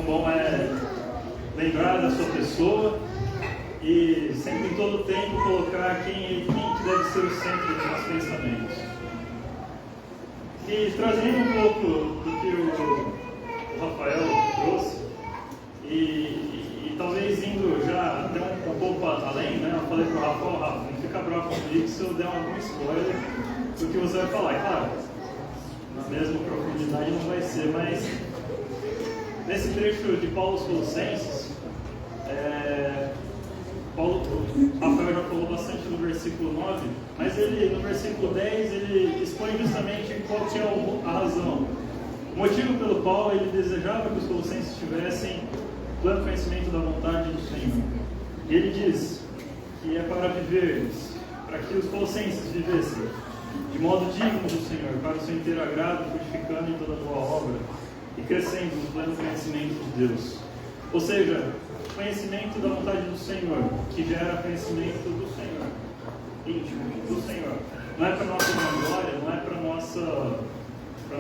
bom é lembrar da sua pessoa e sempre em todo tempo colocar quem que deve ser o centro dos nossos pensamentos. E trazendo um pouco do que o Rafael trouxe, e talvez indo já até um pouco além, né? Eu falei para o Rafa, não fica bravo comigo se eu der algum spoiler do que você vai falar. Claro, na mesma profundidade não vai ser, mas nesse trecho de Paulo aos Colossenses, o Rafael já falou bastante no versículo 9, mas ele, no versículo 10, ele expõe justamente qual que é a razão. O motivo pelo qual ele desejava que os colossenses tivessem pleno conhecimento da vontade do Senhor. E ele diz que é para viver, para que os colossenses vivessem de modo digno do Senhor, para o seu inteiro agrado, frutificando em toda boa obra e crescendo no pleno conhecimento de Deus. Ou seja, conhecimento da vontade do Senhor, que gera conhecimento do Senhor, íntimo do Senhor. Não é para nossa vanglória, não é para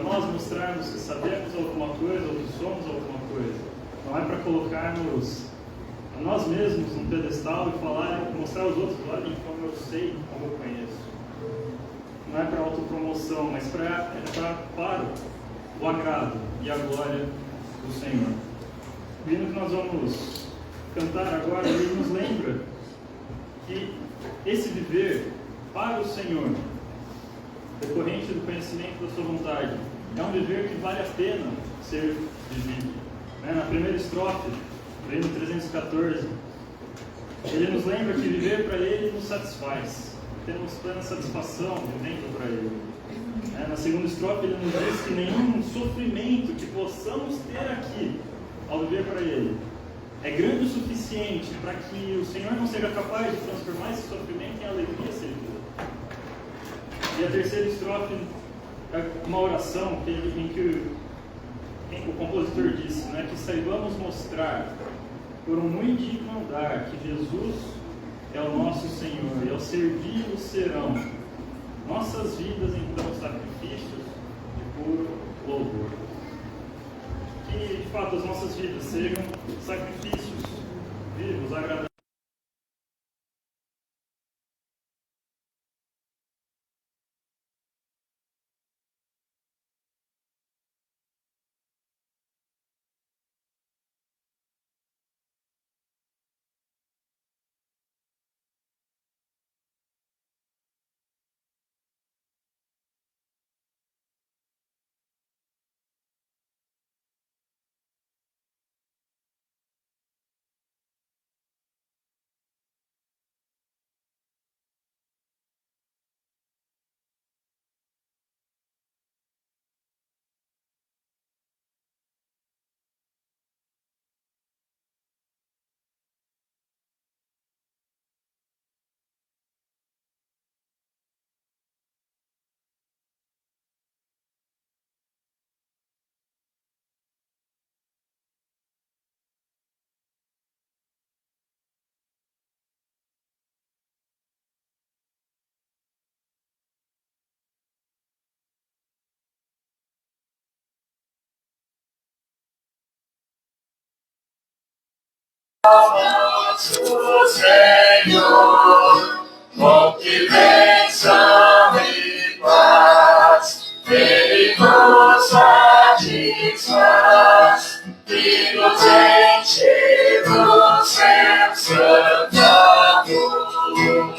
nós mostrarmos que sabemos alguma coisa ou que somos alguma coisa. Não é para colocarmos a nós mesmos num pedestal e mostrar aos outros, olhem como eu sei, como eu conheço. Não é para autopromoção, mas para o agrado e a glória do Senhor. O hino que nós vamos cantar agora, ele nos lembra que esse viver para o Senhor, decorrente do conhecimento da sua vontade, é um viver que vale a pena ser vivido. Na primeira estrofe, no hino 314, ele nos lembra que viver para Ele nos satisfaz. Temos plena satisfação vivendo para Ele. Na segunda estrofe, ele nos diz que nenhum sofrimento que possamos ter aqui, ao viver para Ele, é grande o suficiente para que o Senhor não seja capaz de transformar esse sofrimento em alegria servida. E a terceira estrofe é uma oração em que o compositor disse, que saibamos mostrar por um muito digno andar que Jesus é o nosso Senhor e ao servi-lo serão nossas vidas então sacrifícios de puro louvor. Que de fato as nossas vidas sejam sacrifícios vivos, agradáveis. Nosso Senhor, com que bênção e paz, Ele nos satisfaz e nos enche do seu santo amor.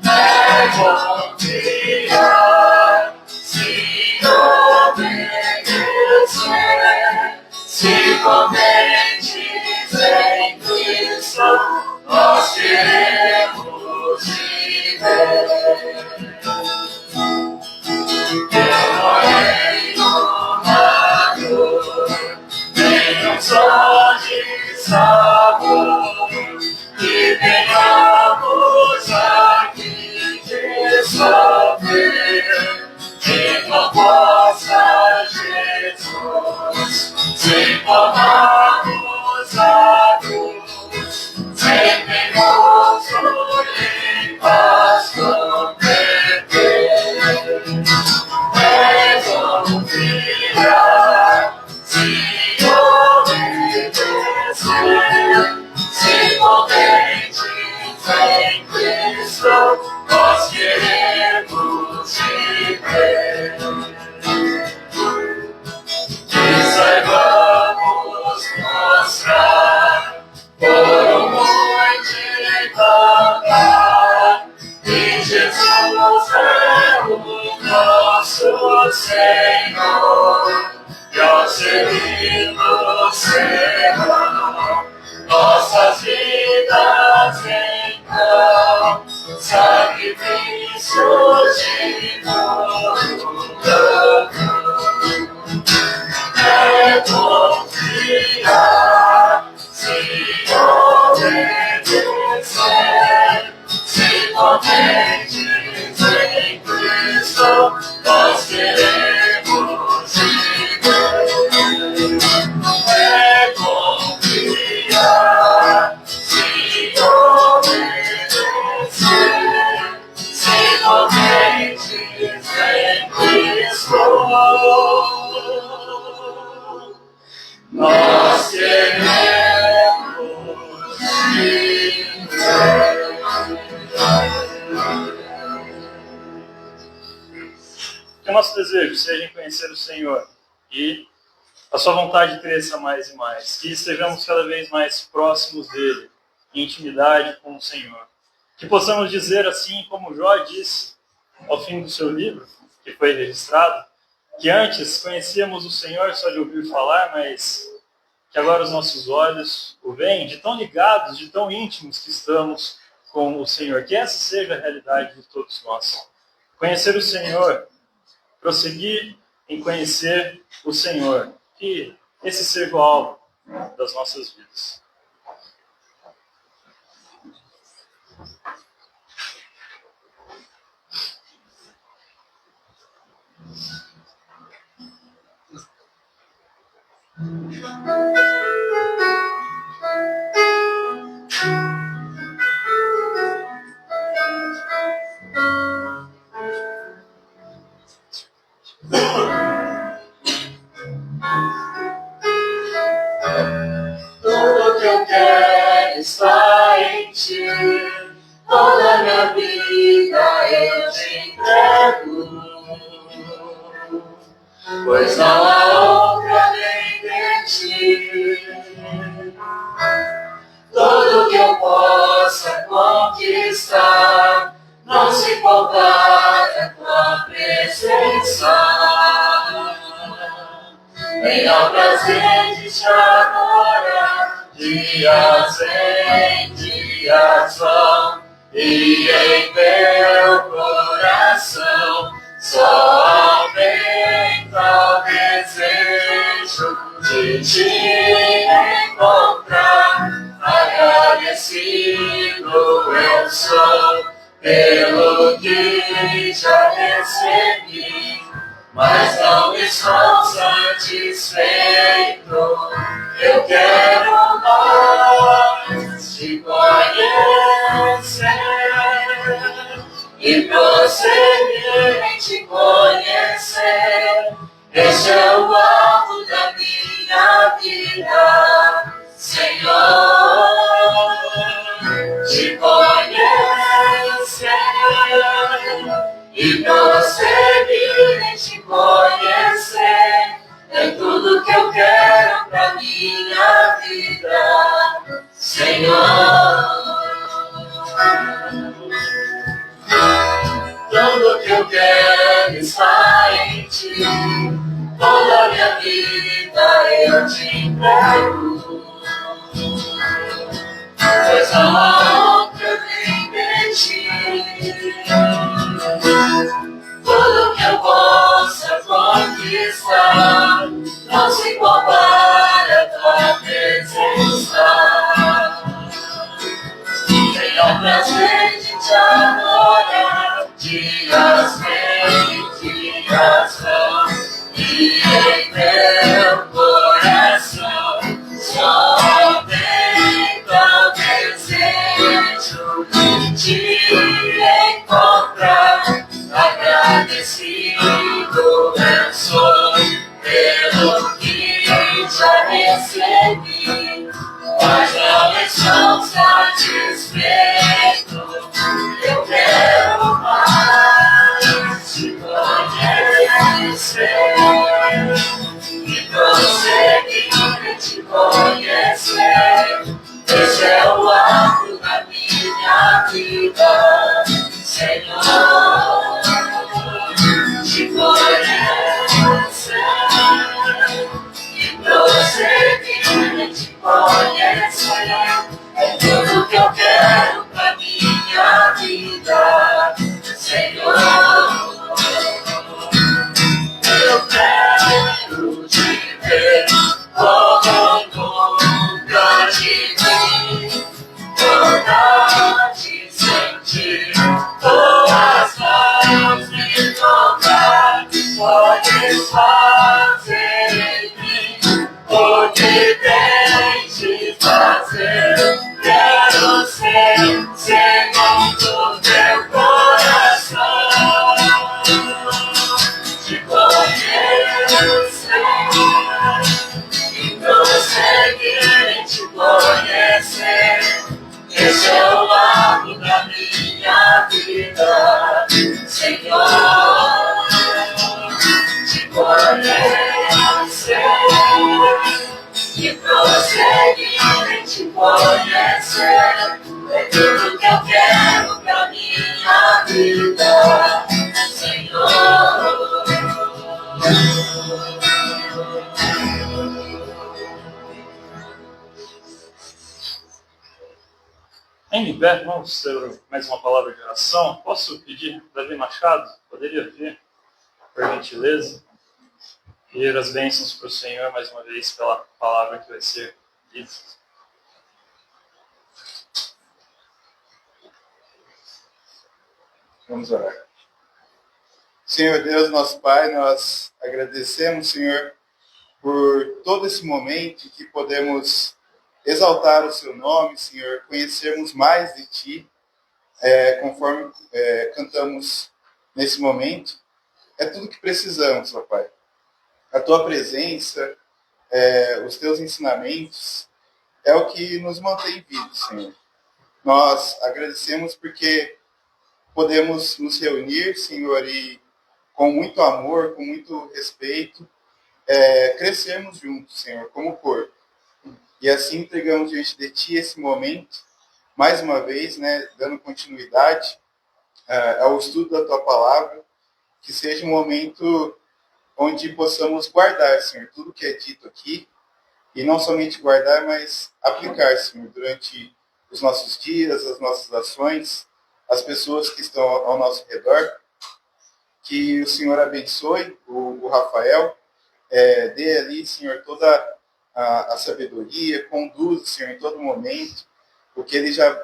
É bom dia, se obedecer, se contentes em Cristo, nós queremos viver. Teu reino maduro, tenham só de sabor, que tenhamos aqui de sofrer, de proposta Jesus, sem tomarmos a cruz, sempre nos em paz compreender. É bom criar, se obedecer, Senhor, e ao servi-lo, Senhor, nossas vidas então, sacrifício de louvor. É confiar, se obedecer, se contentes em Cristo, nós queremos viver. É confiar, se obedecer, se contentes em Cristo, nós queremos viver. Que o nosso desejo seja em conhecer o Senhor e a sua vontade cresça mais e mais. Que estejamos cada vez mais próximos dele, em intimidade com o Senhor. Que possamos dizer assim como Jó disse ao fim do seu livro, que foi registrado, que antes conhecíamos o Senhor só de ouvir falar, mas que agora os nossos olhos o veem, de tão ligados, de tão íntimos que estamos com o Senhor. Que essa seja a realidade de todos nós. Conhecer o Senhor, prosseguir em conhecer o Senhor. Que esse seja o alvo das nossas vidas. Tudo que eu quero está em ti, toda minha vida eu te entrego, pois não há outra além de ti. Tudo que eu possa conquistar não se compara com a presença. Venha o prazer de te adorar, dias em dias vão, e em meu coração só aumenta o desejo de te encontrar. Agradecido eu sou pelo que já recebi, mas não estou satisfeito. Eu quero mais te conhecer e prosseguir em te conhecer. Este é o alvo da minha vida, Senhor. Te conhecer e prosseguir em te conhecer é tudo que eu quero pra minha vida, Senhor. Tudo que eu quero está em ti, toda minha vida eu te entrego, pois não há outra além de ti. Tudo que eu possa conquistar não se compara à tua presença. Tenho o prazer de te adorar, dias vêm, dias vão, e em meu coração só aumenta o desejo de te encontrar. Agradecido eu sou pelo que já recebi, mas não estou satisfeito. Eu quero mais te conhecer e prosseguir em te conhecer. Esse é o alvo da minha vida, Senhor. Te conhecer o que tem de fazer. Quero ser segundo teu coração. Te conhecer e prosseguir em te conhecer. Esse é o lado da minha vida, Senhor. Te conhecer e prosseguir em te conhecer. É tudo que eu quero pra minha vida, Senhor. Em pé, vamos ter mais uma palavra de oração. Posso pedir, Davi Machado, poderia vir, por gentileza, pedir as bênçãos para o Senhor mais uma vez pela palavra que vai ser dita. Vamos orar. Senhor Deus, nosso Pai, nós agradecemos, Senhor, por todo esse momento que podemos exaltar o Seu nome, Senhor, conhecermos mais de Ti, conforme cantamos nesse momento. É tudo que precisamos, ó Pai. A Tua presença, os Teus ensinamentos, é o que nos mantém vivos, Senhor. Nós agradecemos porque podemos nos reunir, Senhor, e com muito amor, com muito respeito, crescermos juntos, Senhor, como corpo. E assim entregamos diante de Ti esse momento, mais uma vez, né, dando continuidade ao estudo da Tua Palavra, que seja um momento onde possamos guardar, Senhor, tudo que é dito aqui, e não somente guardar, mas aplicar, Senhor, durante os nossos dias, as nossas ações, as pessoas que estão ao nosso redor. Que o Senhor abençoe o Rafael, dê ali, Senhor, toda a sabedoria, conduza, Senhor, em todo momento, o que ele já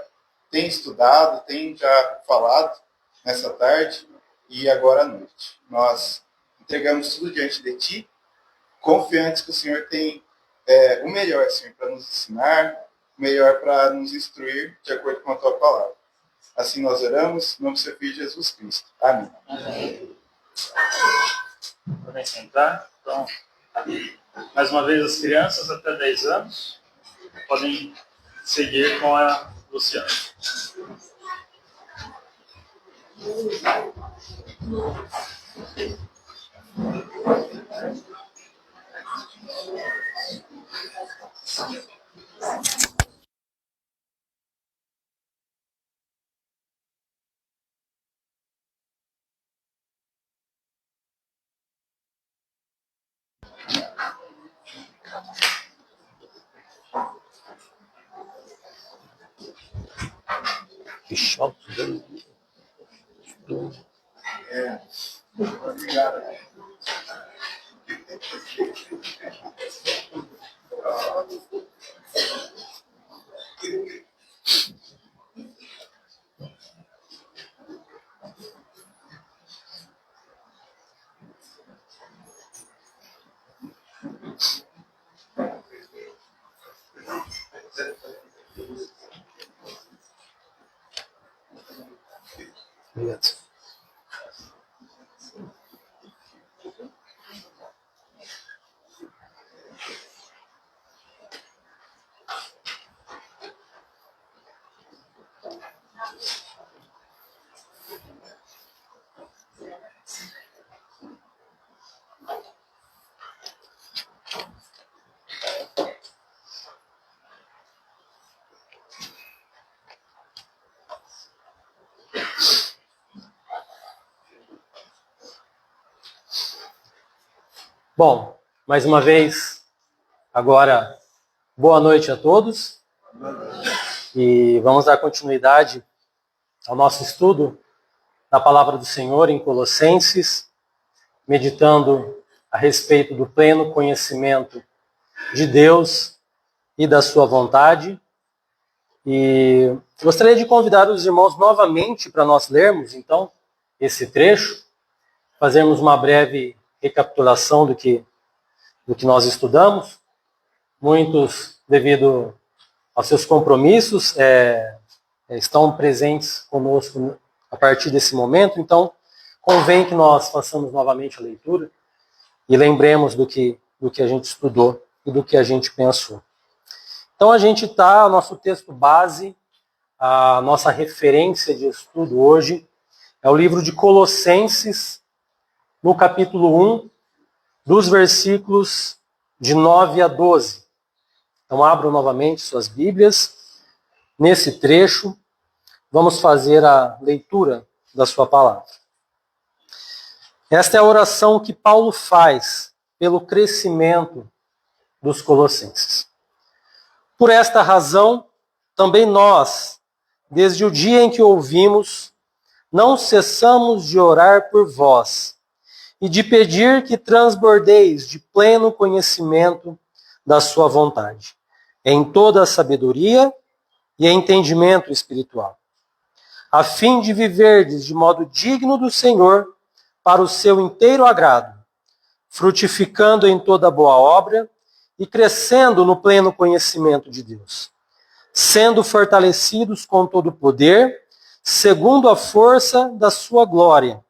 tem estudado, tem já falado nessa tarde e agora à noite. Nós entregamos tudo diante de Ti, confiantes que o Senhor tem o melhor, Senhor, para nos ensinar, o melhor para nos instruir de acordo com a Tua palavra. Assim nós oramos, em nome do Seu Filho Jesus Cristo. Amém. Amém. Podem sentar. Então, mais uma vez, as crianças até 10 anos podem seguir com a Luciana. Obrigado. Obrigado. Bom, mais uma vez, agora, boa noite a todos. E vamos dar continuidade ao nosso estudo da Palavra do Senhor em Colossenses, meditando a respeito do pleno conhecimento de Deus e da sua vontade. E gostaria de convidar os irmãos novamente para nós lermos, então, esse trecho, fazermos uma breve recapitulação do que nós estudamos. muitos, devido aos seus compromissos, estão presentes conosco a partir desse momento. Então, convém que nós façamos novamente a leitura e lembremos do que a gente estudou e do que a gente pensou. Então, o nosso texto base, a nossa referência de estudo hoje, é o livro de Colossenses, no capítulo 1, dos versículos de 9 a 12. Então, abram novamente suas Bíblias. Nesse trecho, vamos fazer a leitura da sua palavra. Esta é a oração que Paulo faz pelo crescimento dos colossenses. Por esta razão, também nós, desde o dia em que ouvimos, não cessamos de orar por vós e de pedir que transbordeis de pleno conhecimento da sua vontade, em toda a sabedoria e entendimento espiritual, a fim de viverdes de modo digno do Senhor, para o seu inteiro agrado, frutificando em toda boa obra e crescendo no pleno conhecimento de Deus, sendo fortalecidos com todo o poder, segundo a força da sua glória,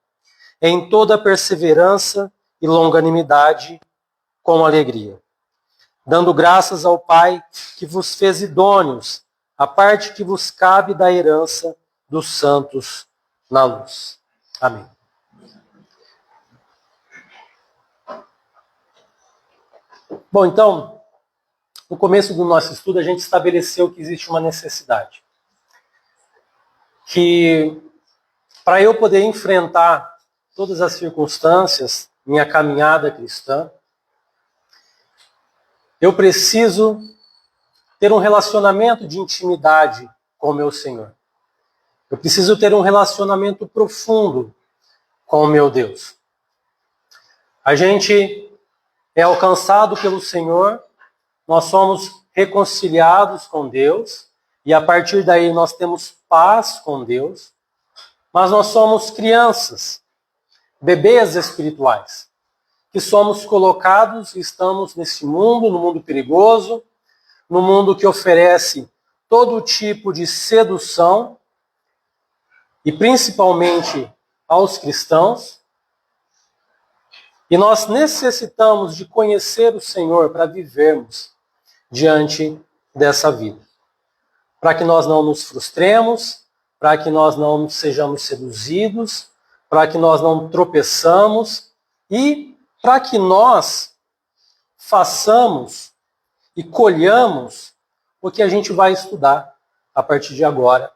em toda perseverança e longanimidade, com alegria, dando graças ao Pai que vos fez idôneos, a parte que vos cabe da herança dos santos na luz. Amém. Bom, então, no começo do nosso estudo, a gente estabeleceu que existe uma necessidade. Que, para eu poder enfrentar todas as circunstâncias, minha caminhada cristã, eu preciso ter um relacionamento de intimidade com o meu Senhor. Eu preciso ter um relacionamento profundo com o meu Deus. A gente é alcançado pelo Senhor, nós somos reconciliados com Deus, e a partir daí nós temos paz com Deus, mas nós somos crianças, bebês espirituais, que somos colocados e estamos nesse mundo, no mundo perigoso, no mundo que oferece todo tipo de sedução, e principalmente aos cristãos, e nós necessitamos de conhecer o Senhor para vivermos diante dessa vida. Para que nós não nos frustremos, para que nós não sejamos seduzidos, para que nós não tropeçamos e para que nós façamos e colhamos o que a gente vai estudar a partir de agora,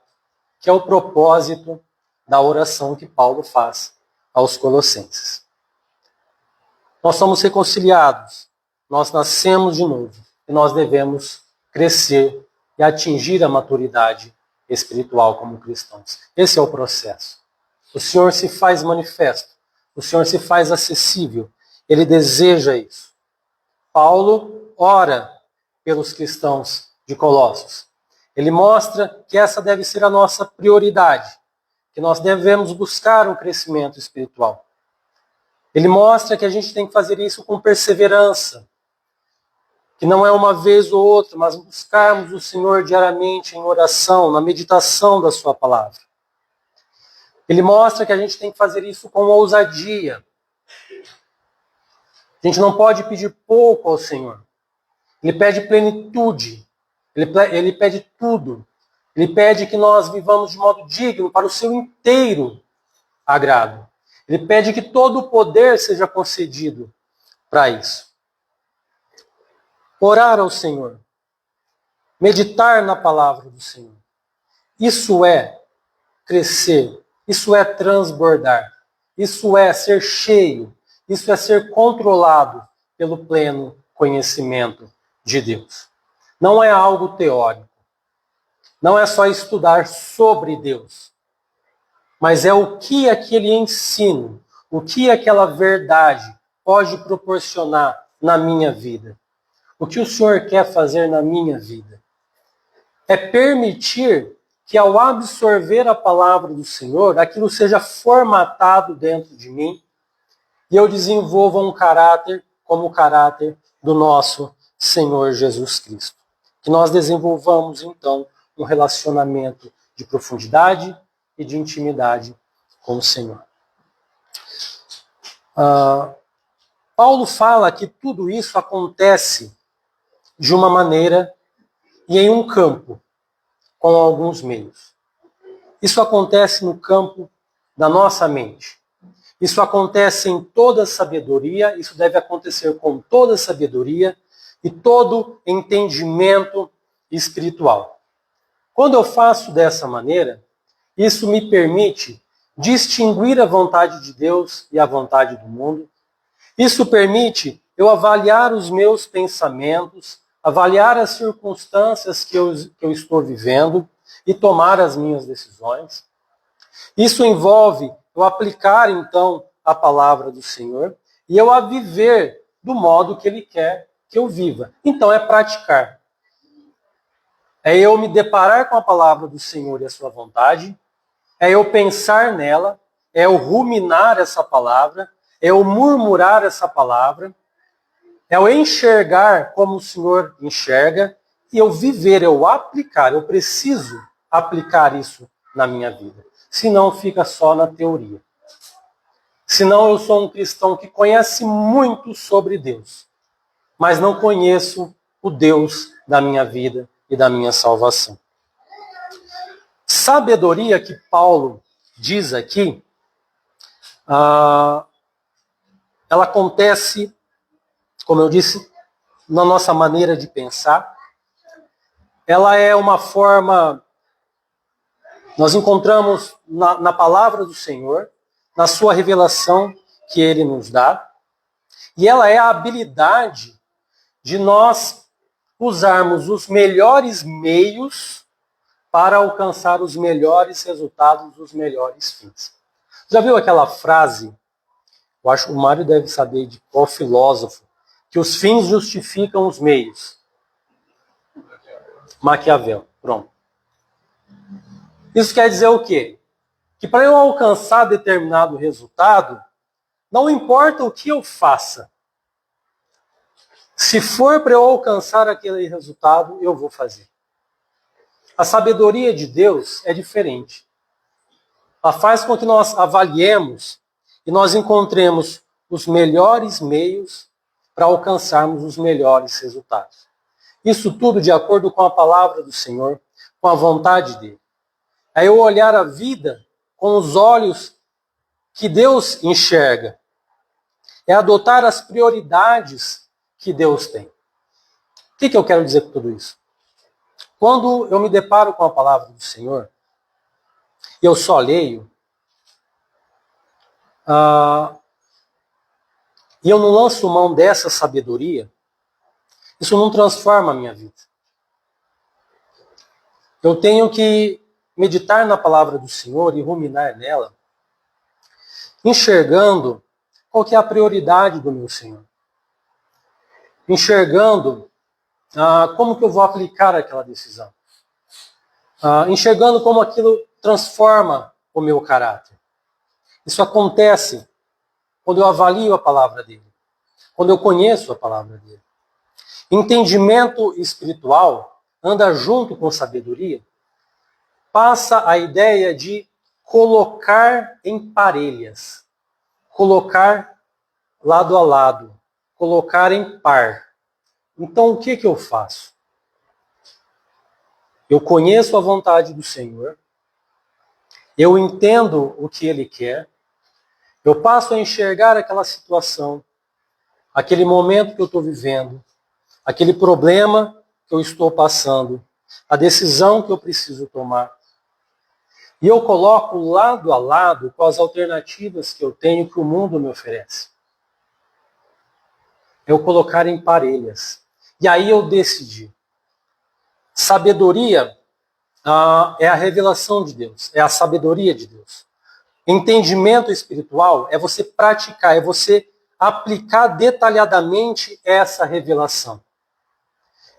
que é o propósito da oração que Paulo faz aos Colossenses. Nós somos reconciliados, nós nascemos de novo e nós devemos crescer e atingir a maturidade espiritual como cristãos. Esse é o processo. O Senhor se faz manifesto, o Senhor se faz acessível, Ele deseja isso. Paulo ora pelos cristãos de Colossos. Ele mostra que essa deve ser a nossa prioridade, que nós devemos buscar um crescimento espiritual. Ele mostra que a gente tem que fazer isso com perseverança, que não é uma vez ou outra, mas buscarmos o Senhor diariamente em oração, na meditação da sua palavra. Ele mostra que a gente tem que fazer isso com ousadia. A gente não pode pedir pouco ao Senhor. Ele pede plenitude, ele pede tudo. Ele pede que nós vivamos de modo digno para o seu inteiro agrado. Ele pede que todo o poder seja concedido para isso. Orar ao Senhor. Meditar na palavra do Senhor. Isso é crescer. Isso é transbordar. Isso é ser cheio. Isso é ser controlado pelo pleno conhecimento de Deus. Não é algo teórico. Não é só estudar sobre Deus. Mas é o que aquele ensino, o que aquela verdade pode proporcionar na minha vida. O que o Senhor quer fazer na minha vida. É permitir que ao absorver a palavra do Senhor, aquilo seja formatado dentro de mim e eu desenvolva um caráter como o caráter do nosso Senhor Jesus Cristo. Que nós desenvolvamos, então, um relacionamento de profundidade e de intimidade com o Senhor. Paulo fala que tudo isso acontece de uma maneira e em um campo, com alguns meios. Isso acontece no campo da nossa mente. Isso acontece em toda sabedoria, isso deve acontecer com toda sabedoria e todo entendimento espiritual. Quando eu faço dessa maneira, isso me permite distinguir a vontade de Deus e a vontade do mundo. Isso permite eu avaliar os meus pensamentos, avaliar as circunstâncias que eu estou vivendo e tomar as minhas decisões. Isso envolve eu aplicar, então, a palavra do Senhor e eu a viver do modo que Ele quer que eu viva. Então, é praticar. É eu me deparar com a palavra do Senhor e a sua vontade, é eu pensar nela, é eu ruminar essa palavra, é eu murmurar essa palavra, é eu enxergar como o Senhor enxerga e eu viver, eu aplicar. Eu preciso aplicar isso na minha vida. Senão fica só na teoria. Senão eu sou um cristão que conhece muito sobre Deus, mas não conheço o Deus da minha vida e da minha salvação. Sabedoria que Paulo diz aqui, ela acontece, como eu disse, na nossa maneira de pensar. Ela é uma forma, nós encontramos na palavra do Senhor, na sua revelação que Ele nos dá, e ela é a habilidade de nós usarmos os melhores meios para alcançar os melhores resultados, os melhores fins. Já viu aquela frase, eu acho que o Mário deve saber de qual filósofo, que os fins justificam os meios? Maquiavel. Pronto. Isso quer dizer o quê? Que para eu alcançar determinado resultado, não importa o que eu faça, se for para eu alcançar aquele resultado, eu vou fazer. A sabedoria de Deus é diferente. Ela faz com que nós avaliemos e nós encontremos os melhores meios para alcançarmos os melhores resultados. Isso tudo de acordo com a palavra do Senhor, com a vontade dele. É eu olhar a vida com os olhos que Deus enxerga. É adotar as prioridades que Deus tem. O que eu quero dizer com tudo isso? Quando eu me deparo com a palavra do Senhor, e eu só leio, e eu não lanço mão dessa sabedoria, isso não transforma a minha vida. Eu tenho que meditar na palavra do Senhor e ruminar nela, enxergando qual que é a prioridade do meu Senhor. Enxergando como que eu vou aplicar aquela decisão. Enxergando como aquilo transforma o meu caráter. Isso acontece quando eu avalio a palavra dele, quando eu conheço a palavra dele. Entendimento espiritual anda junto com sabedoria, passa a ideia de colocar em parelhas, colocar lado a lado, colocar em par. Então o que eu faço? Eu conheço a vontade do Senhor, eu entendo o que Ele quer, eu passo a enxergar aquela situação, aquele momento que eu estou vivendo, aquele problema que eu estou passando, a decisão que eu preciso tomar. E eu coloco lado a lado com as alternativas que eu tenho que o mundo me oferece. Eu colocar em parelhas. E aí eu decidi. Sabedoria é a revelação de Deus, é a sabedoria de Deus. Entendimento espiritual é você praticar, é você aplicar detalhadamente essa revelação.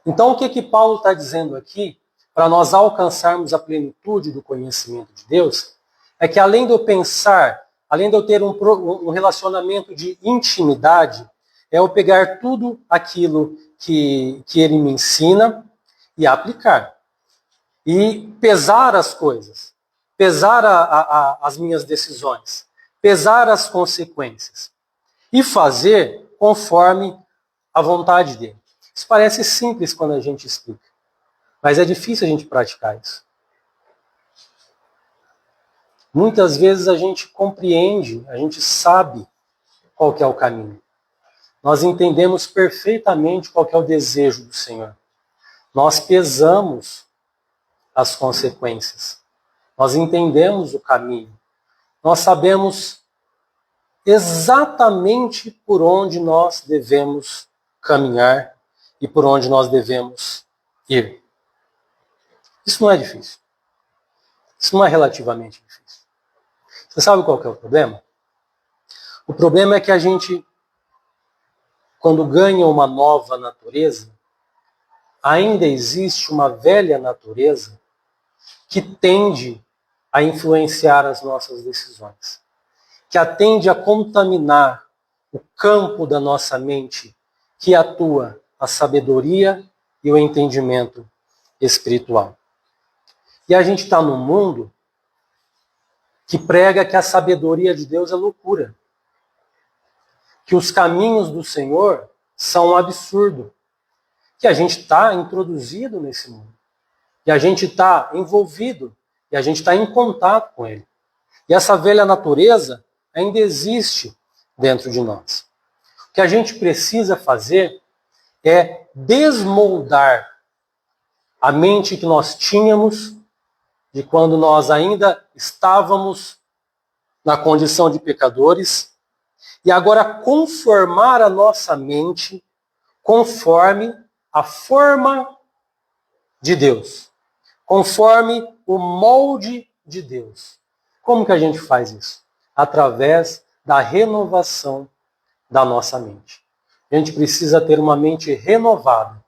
Então o que Paulo está dizendo aqui, para nós alcançarmos a plenitude do conhecimento de Deus, é que além de eu pensar, além de eu ter um relacionamento de intimidade, é eu pegar tudo aquilo que ele me ensina e aplicar. E pesar as coisas, pesar as minhas decisões, pesar as consequências e fazer conforme a vontade dele. Isso parece simples quando a gente explica, mas é difícil a gente praticar isso. Muitas vezes a gente compreende, a gente sabe qual que é o caminho. Nós entendemos perfeitamente qual que é o desejo do Senhor. Nós pesamos as consequências. Nós entendemos o caminho. Nós sabemos exatamente por onde nós devemos caminhar e por onde nós devemos ir. Isso não é difícil. Isso não é relativamente difícil. Você sabe qual que é o problema? O problema é que a gente, quando ganha uma nova natureza, ainda existe uma velha natureza que tende a influenciar as nossas decisões, que tende a contaminar o campo da nossa mente, que atua a sabedoria e o entendimento espiritual. E a gente está num mundo que prega que a sabedoria de Deus é loucura, que os caminhos do Senhor são um absurdo, que a gente está introduzido nesse mundo, e a gente está envolvido, e a gente está em contato com ele. E essa velha natureza ainda existe dentro de nós. O que a gente precisa fazer é desmoldar a mente que nós tínhamos de quando nós ainda estávamos na condição de pecadores, e agora conformar a nossa mente conforme a forma de Deus, conforme o molde de Deus. Como que a gente faz isso? Através da renovação da nossa mente. A gente precisa ter uma mente renovada,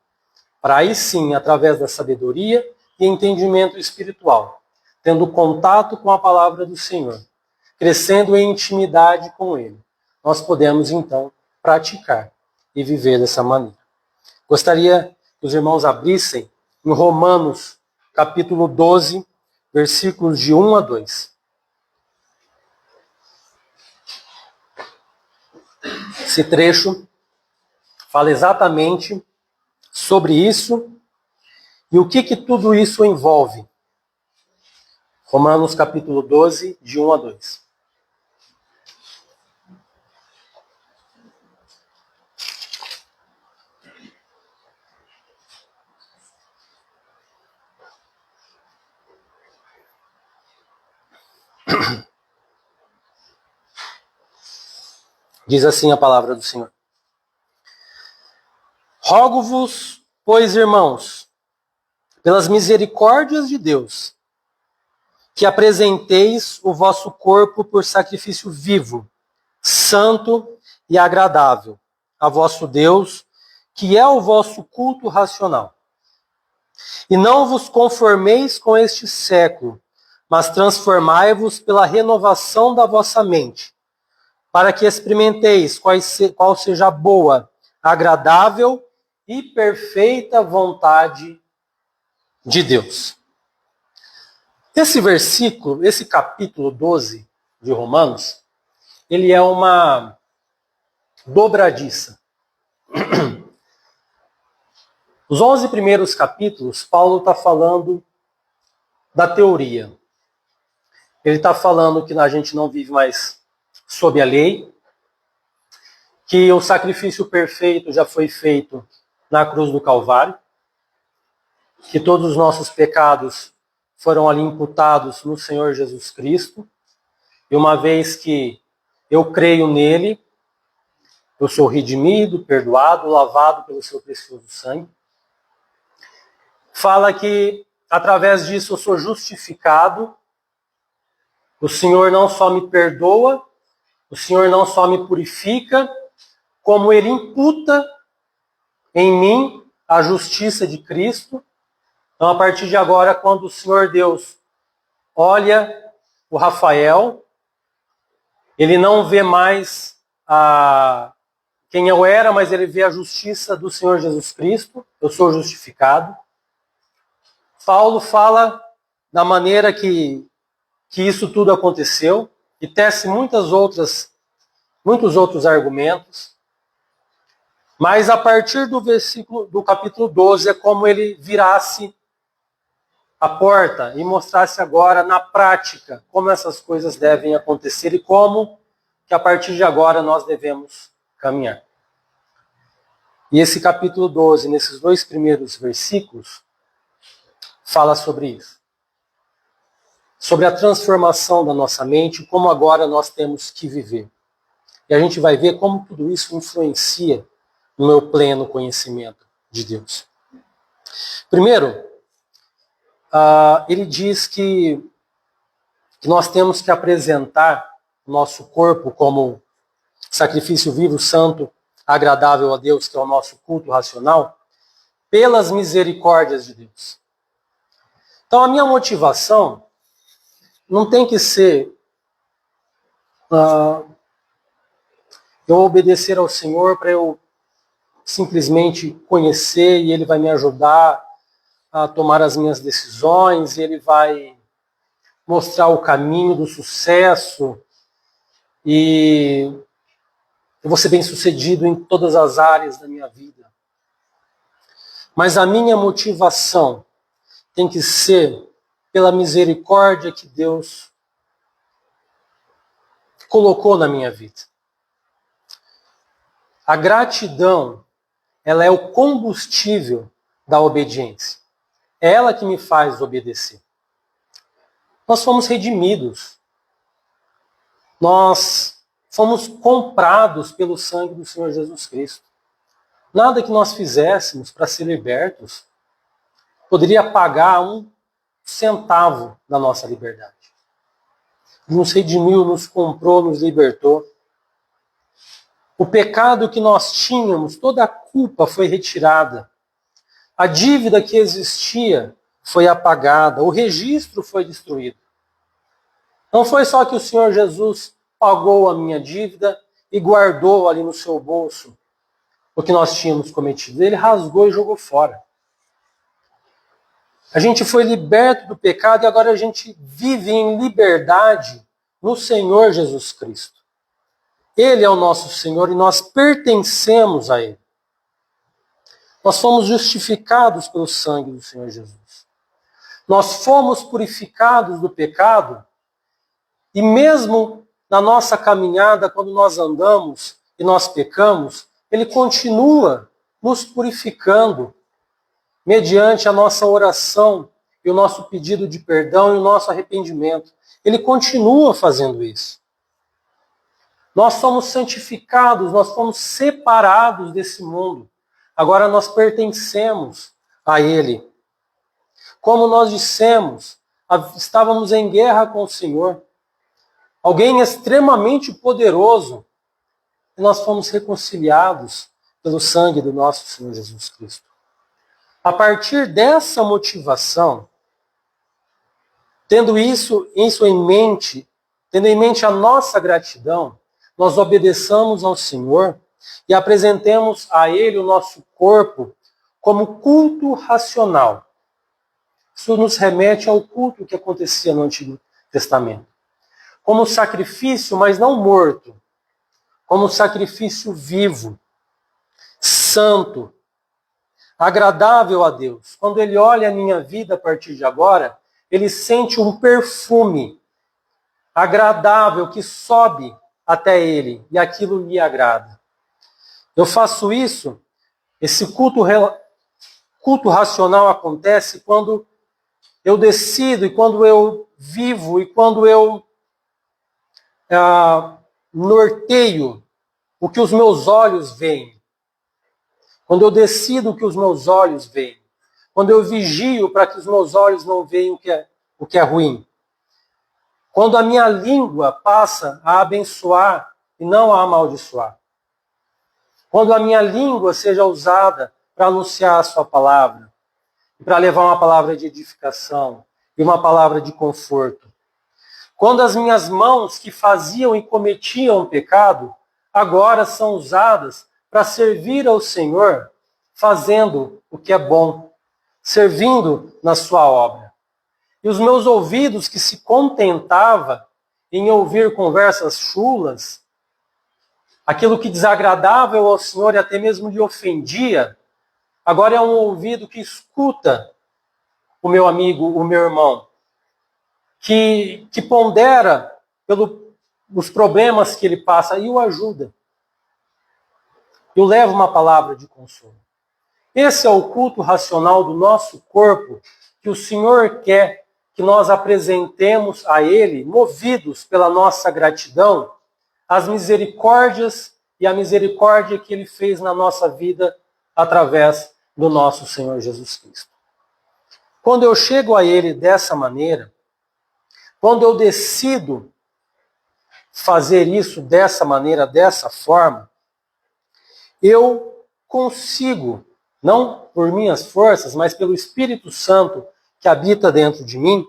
para aí sim, através da sabedoria e entendimento espiritual, tendo contato com a palavra do Senhor, crescendo em intimidade com Ele, nós podemos então praticar e viver dessa maneira. Gostaria que os irmãos abrissem em Romanos, capítulo 12, versículos de 1 a 2. Esse trecho fala exatamente sobre isso e o que tudo isso envolve. Romanos capítulo 12, de 1 a 2. Diz assim a palavra do Senhor. Rogo-vos, pois, irmãos, pelas misericórdias de Deus, que apresenteis o vosso corpo por sacrifício vivo, santo e agradável a vosso Deus, que é o vosso culto racional. E não vos conformeis com este século, mas transformai-vos pela renovação da vossa mente, para que experimenteis qual seja a boa, agradável e perfeita vontade de Deus. Esse versículo, esse capítulo 12 de Romanos, ele é uma dobradiça. Os 11 primeiros capítulos, Paulo está falando da teoria. Ele está falando que a gente não vive mais sob a lei, que o sacrifício perfeito já foi feito na cruz do Calvário, que todos os nossos pecados foram ali imputados no Senhor Jesus Cristo, e uma vez que eu creio nele, eu sou redimido, perdoado, lavado pelo seu precioso sangue. Fala que através disso eu sou justificado, o Senhor não só me perdoa, o Senhor não só me purifica, como Ele imputa em mim a justiça de Cristo. Então, a partir de agora, quando o Senhor Deus olha o Rafael, Ele não vê mais quem eu era, mas ele vê a justiça do Senhor Jesus Cristo. Eu sou justificado. Paulo fala da maneira que isso tudo aconteceu e tece muitos outros argumentos. Mas a partir do capítulo 12 é como ele virasse a porta e mostrasse agora na prática como essas coisas devem acontecer e como que a partir de agora nós devemos caminhar. E esse capítulo 12, nesses 2 primeiros versículos, fala sobre isso. Sobre a transformação da nossa mente, como agora nós temos que viver. E a gente vai ver como tudo isso influencia no meu pleno conhecimento de Deus. Primeiro, ele diz que nós temos que apresentar o nosso corpo como sacrifício vivo, santo, agradável a Deus, que é o nosso culto racional, pelas misericórdias de Deus. Então a minha motivação não tem que ser eu obedecer ao Senhor para eu simplesmente conhecer e Ele vai me ajudar a tomar as minhas decisões, e Ele vai mostrar o caminho do sucesso e eu vou ser bem-sucedido em todas as áreas da minha vida. Mas a minha motivação tem que ser pela misericórdia que Deus colocou na minha vida. A gratidão, ela é o combustível da obediência. É ela que me faz obedecer. Nós fomos redimidos. Nós fomos comprados pelo sangue do Senhor Jesus Cristo. Nada que nós fizéssemos para ser libertos poderia pagar 1 centavo da nossa liberdade. Ele nos redimiu, nos comprou, nos libertou. O pecado que nós tínhamos, toda a culpa foi retirada. A dívida que existia foi apagada. O registro foi destruído. Não foi só que o Senhor Jesus pagou a minha dívida e guardou ali no seu bolso o que nós tínhamos cometido. Ele rasgou e jogou fora. A gente foi liberto do pecado e agora a gente vive em liberdade no Senhor Jesus Cristo. Ele é o nosso Senhor e nós pertencemos a Ele. Nós fomos justificados pelo sangue do Senhor Jesus. Nós fomos purificados do pecado e mesmo na nossa caminhada, quando nós andamos e nós pecamos, Ele continua nos purificando mediante a nossa oração e o nosso pedido de perdão e o nosso arrependimento. Ele continua fazendo isso. Nós somos santificados, nós fomos separados desse mundo. Agora nós pertencemos a Ele. Como nós dissemos, estávamos em guerra com o Senhor. Alguém extremamente poderoso. E nós fomos reconciliados pelo sangue do nosso Senhor Jesus Cristo. A partir dessa motivação, tendo isso em mente, tendo em mente a nossa gratidão, nós obedeçamos ao Senhor e apresentemos a Ele o nosso corpo como culto racional. Isso nos remete ao culto que acontecia no Antigo Testamento. Como sacrifício, mas não morto. Como sacrifício vivo, santo, agradável a Deus. Quando Ele olha a minha vida a partir de agora, Ele sente um perfume agradável que sobe até Ele, e aquilo lhe agrada. Eu faço isso, esse culto racional acontece quando eu decido, e quando eu vivo, e quando eu norteio o que os meus olhos veem. Quando eu decido o que os meus olhos veem. Quando eu vigio para que os meus olhos não vejam o que é ruim. Quando a minha língua passa a abençoar e não a amaldiçoar. Quando a minha língua seja usada para anunciar a sua palavra, para levar uma palavra de edificação e uma palavra de conforto. Quando as minhas mãos que faziam e cometiam pecado, agora são usadas para servir ao Senhor, fazendo o que é bom, servindo na sua obra. E os meus ouvidos, que se contentava em ouvir conversas chulas, aquilo que desagradava ao Senhor e até mesmo lhe ofendia, agora é um ouvido que escuta o meu amigo, o meu irmão, que pondera os problemas que ele passa e o ajuda. E o leva uma palavra de consolo. Esse é o culto racional do nosso corpo que o Senhor quer que nós apresentemos a Ele, movidos pela nossa gratidão, as misericórdias e a misericórdia que Ele fez na nossa vida através do nosso Senhor Jesus Cristo. Quando eu chego a Ele dessa maneira, quando eu decido fazer isso dessa maneira, dessa forma, eu consigo, não por minhas forças, mas pelo Espírito Santo que habita dentro de mim,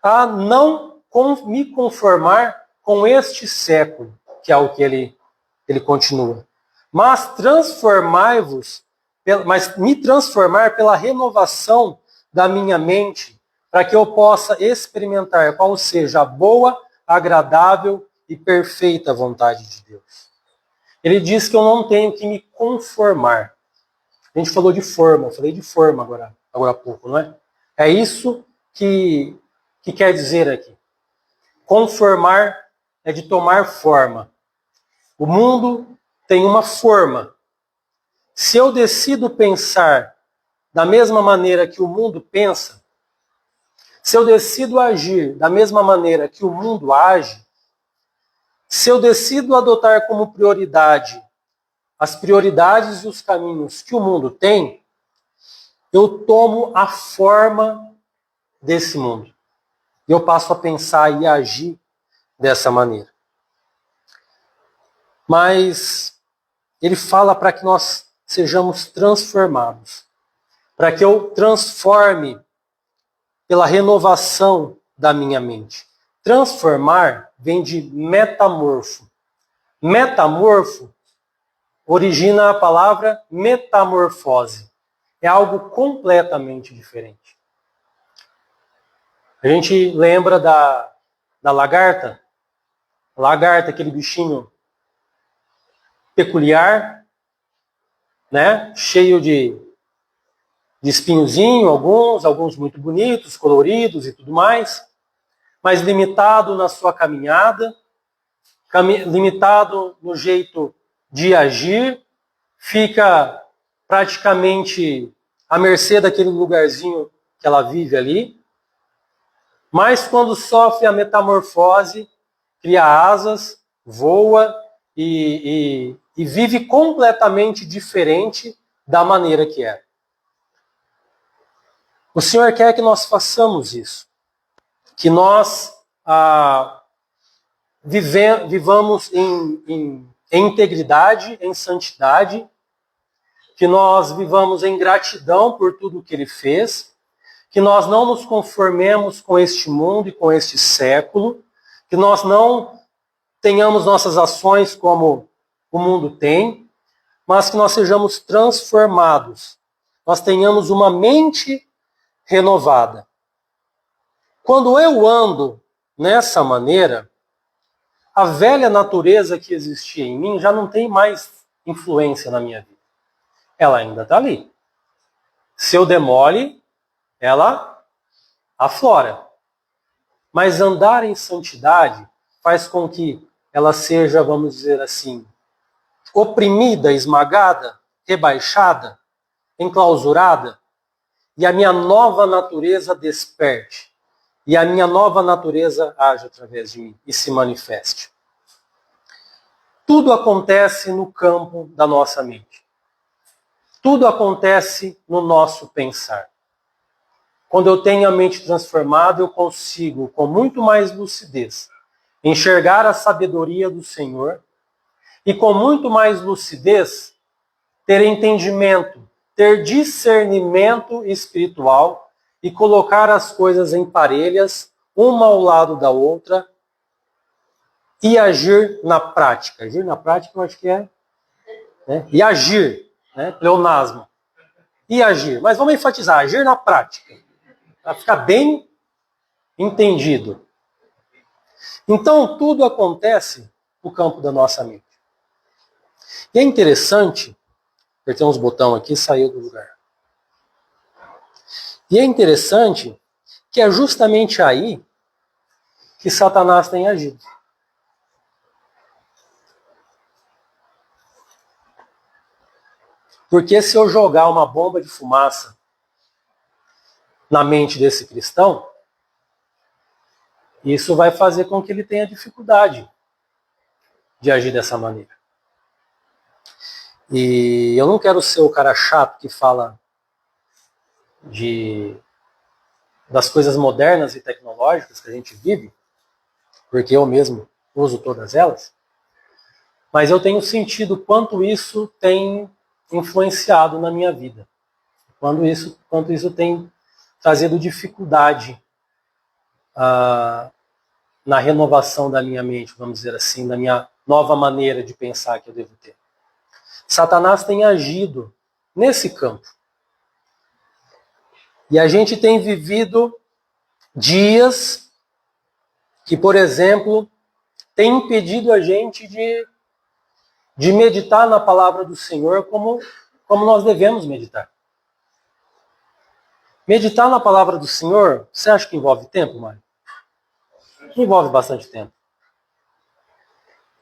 a não me conformar com este século, que é o que ele continua. Mas me transformar pela renovação da minha mente, para que eu possa experimentar qual seja a boa, agradável e perfeita vontade de Deus. Ele diz que eu não tenho que me conformar. A gente falou de forma, eu falei de forma agora há pouco, não é? É isso que quer dizer aqui. Conformar é de tomar forma. O mundo tem uma forma. Se eu decido pensar da mesma maneira que o mundo pensa, se eu decido agir da mesma maneira que o mundo age, se eu decido adotar como prioridade as prioridades e os caminhos que o mundo tem, eu tomo a forma desse mundo. E eu passo a pensar e agir dessa maneira. Mas ele fala para que nós sejamos transformados. Para que eu transforme pela renovação da minha mente. Transformar vem de metamorfo. Metamorfo origina a palavra metamorfose. É algo completamente diferente. A gente lembra da lagarta. A lagarta, aquele bichinho peculiar, né? Cheio de espinhozinho, alguns muito bonitos, coloridos e tudo mais, mas limitado na sua caminhada, limitado no jeito de agir, fica praticamente à mercê daquele lugarzinho que ela vive ali. Mas quando sofre a metamorfose, cria asas, voa e vive completamente diferente da maneira que era. O Senhor quer que nós façamos isso. Que nós vivamos em integridade, em santidade, que nós vivamos em gratidão por tudo que Ele fez, que nós não nos conformemos com este mundo e com este século, que nós não tenhamos nossas ações como o mundo tem, mas que nós sejamos transformados, nós tenhamos uma mente renovada. Quando eu ando nessa maneira, a velha natureza que existia em mim já não tem mais influência na minha vida. Ela ainda está ali. Se eu demole, ela aflora. Mas andar em santidade faz com que ela seja, vamos dizer assim, oprimida, esmagada, rebaixada, enclausurada, e a minha nova natureza desperte. E a minha nova natureza age através de mim e se manifeste. Tudo acontece no campo da nossa mente. Tudo acontece no nosso pensar. Quando eu tenho a mente transformada, eu consigo, com muito mais lucidez, enxergar a sabedoria do Senhor e com muito mais lucidez ter entendimento, ter discernimento espiritual e colocar as coisas em parelhas, uma ao lado da outra, e agir na prática. Agir na prática eu acho que é né? E agir, né? Pleonasmo. E agir. Mas vamos enfatizar, agir na prática, para ficar bem entendido. Então, tudo acontece no campo da nossa mente. E é interessante, apertei uns botões aqui e saiu do lugar. E é interessante que é justamente aí que Satanás tem agido. Porque se eu jogar uma bomba de fumaça na mente desse cristão, isso vai fazer com que ele tenha dificuldade de agir dessa maneira. E eu não quero ser o cara chato que fala das coisas modernas e tecnológicas que a gente vive, porque eu mesmo uso todas elas, mas eu tenho sentido quanto isso tem influenciado na minha vida, quanto isso tem trazido dificuldade na renovação da minha mente, vamos dizer assim, da minha nova maneira de pensar que eu devo ter. Satanás tem agido nesse campo. E a gente tem vivido dias que, por exemplo, tem impedido a gente de meditar na palavra do Senhor como nós devemos meditar. Meditar na palavra do Senhor, você acha que envolve tempo, Mário? Envolve bastante tempo.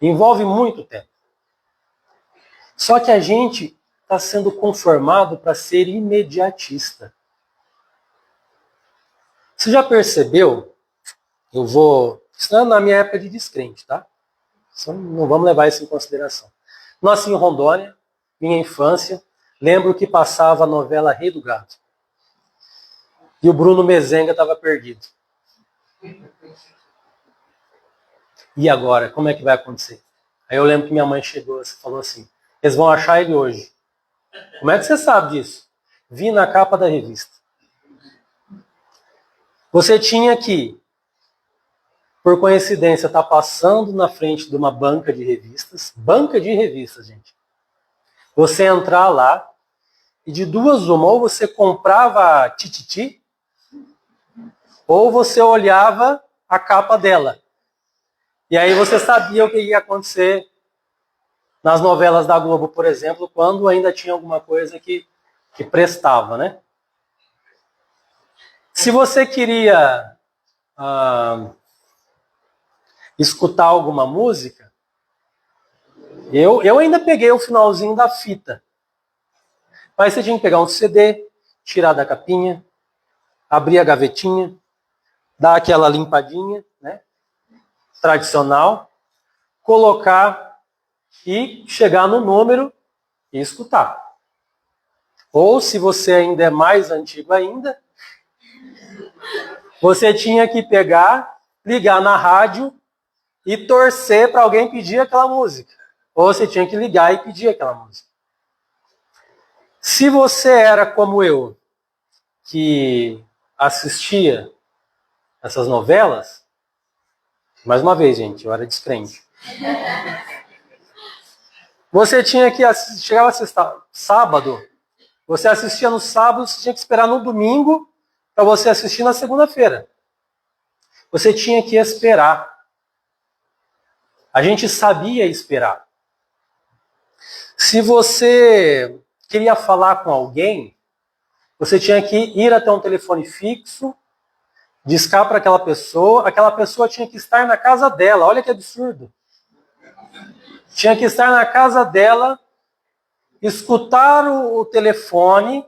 Envolve muito tempo. Só que a gente está sendo conformado para ser imediatista. Você já percebeu? Eu vou... Isso na minha época de descrente, tá? Não vamos levar isso em consideração. Nasci em Rondônia, minha infância, lembro que passava a novela Rei do Gado. E o Bruno Mezenga estava perdido. E agora? Como é que vai acontecer? Aí eu lembro que minha mãe chegou e falou assim, eles vão achar ele hoje. Como é que você sabe disso? Vi na capa da revista. Você tinha que, por coincidência, estar passando na frente de uma banca de revistas, gente. Você entrar lá e de duas uma, ou você comprava a Tititi, ou você olhava a capa dela. E aí você sabia o que ia acontecer nas novelas da Globo, por exemplo, quando ainda tinha alguma coisa que prestava, né? Se você queria escutar alguma música, eu ainda peguei o finalzinho da fita. Mas você tinha que pegar um CD, tirar da capinha, abrir a gavetinha, dar aquela limpadinha, né? Tradicional, colocar e chegar no número e escutar. Ou, se você ainda é mais antigo ainda, você tinha que pegar, ligar na rádio e torcer para alguém pedir aquela música. Ou você tinha que ligar e pedir aquela música. Se você era como eu, que assistia essas novelas, mais uma vez, gente, eu era descrente. Você tinha que assistir, chegava sábado, você assistia no sábado, você tinha que esperar no domingo para você assistir na segunda-feira. Você tinha que esperar. A gente sabia esperar. Se você queria falar com alguém, você tinha que ir até um telefone fixo, discar para aquela pessoa tinha que estar na casa dela. Olha que absurdo. Tinha que estar na casa dela, escutar o telefone,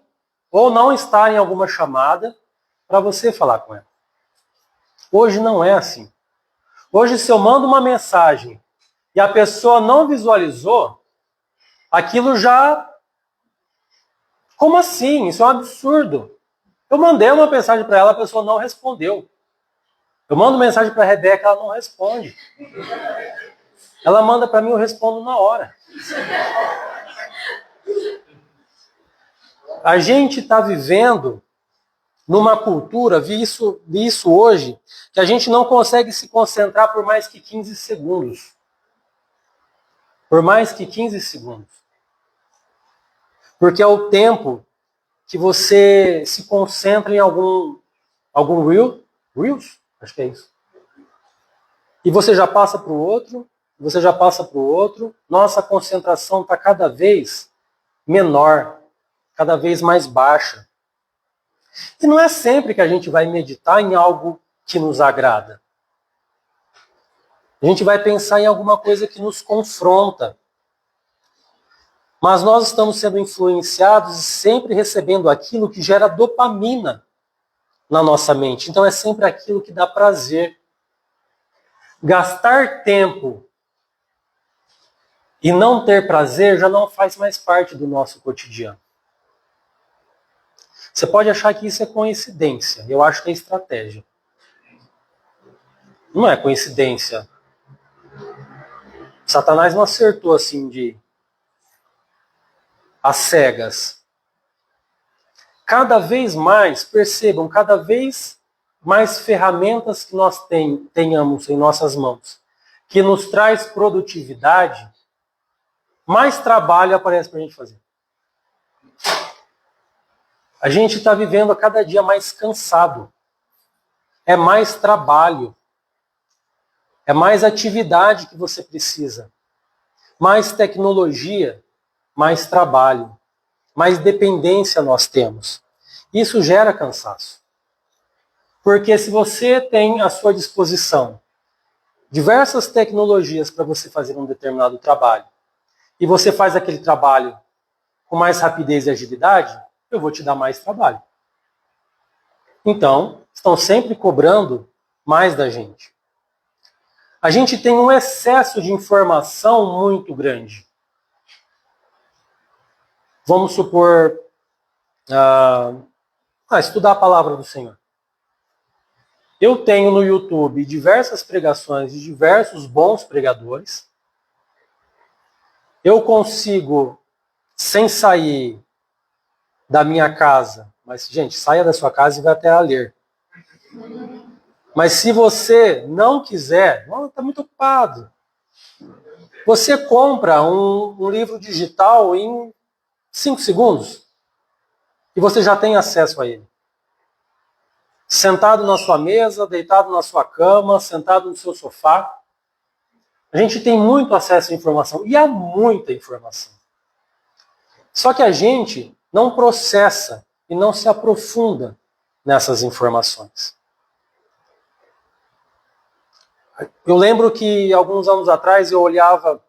ou não estar em alguma chamada, para você falar com ela. Hoje não é assim. Hoje, se eu mando uma mensagem e a pessoa não visualizou, aquilo já... Como assim? Isso é um absurdo. Eu mandei uma mensagem para ela, a pessoa não respondeu. Eu mando mensagem para a Rebeca, ela não responde. Ela manda para mim, eu respondo na hora. A gente está vivendo numa cultura, vi isso hoje, que a gente não consegue se concentrar por mais que 15 segundos. Por mais que 15 segundos. Porque é o tempo que você se concentra em algum Reels? Acho que é isso. E você já passa para o outro, você já passa para o outro. Nossa concentração está cada vez menor, cada vez mais baixa. E não é sempre que a gente vai meditar em algo que nos agrada. A gente vai pensar em alguma coisa que nos confronta. Mas nós estamos sendo influenciados e sempre recebendo aquilo que gera dopamina na nossa mente. Então é sempre aquilo que dá prazer. Gastar tempo e não ter prazer já não faz mais parte do nosso cotidiano. Você pode achar que isso é coincidência. Eu acho que é estratégia. Não é coincidência. Satanás não acertou assim de às cegas. Cada vez mais, percebam, cada vez mais ferramentas que nós tenhamos em nossas mãos, que nos traz produtividade, mais trabalho aparece para a gente fazer. A gente está vivendo a cada dia mais cansado. É mais trabalho. É mais atividade que você precisa. Mais tecnologia, mais trabalho. Mais dependência nós temos. Isso gera cansaço. Porque se você tem à sua disposição diversas tecnologias para você fazer um determinado trabalho, e você faz aquele trabalho com mais rapidez e agilidade, eu vou te dar mais trabalho. Então, estão sempre cobrando mais da gente. A gente tem um excesso de informação muito grande. Vamos supor, estudar a palavra do Senhor. Eu tenho no YouTube diversas pregações de diversos bons pregadores. Eu consigo, sem sair da minha casa, mas, gente, saia da sua casa e vai até a ler. Mas se você não quiser, está muito ocupado. Você compra um livro digital em 5 segundos e você já tem acesso a ele. Sentado na sua mesa, deitado na sua cama, sentado no seu sofá. A gente tem muito acesso à informação e há muita informação. Só que a gente não processa e não se aprofunda nessas informações. Eu lembro que alguns anos atrás eu olhava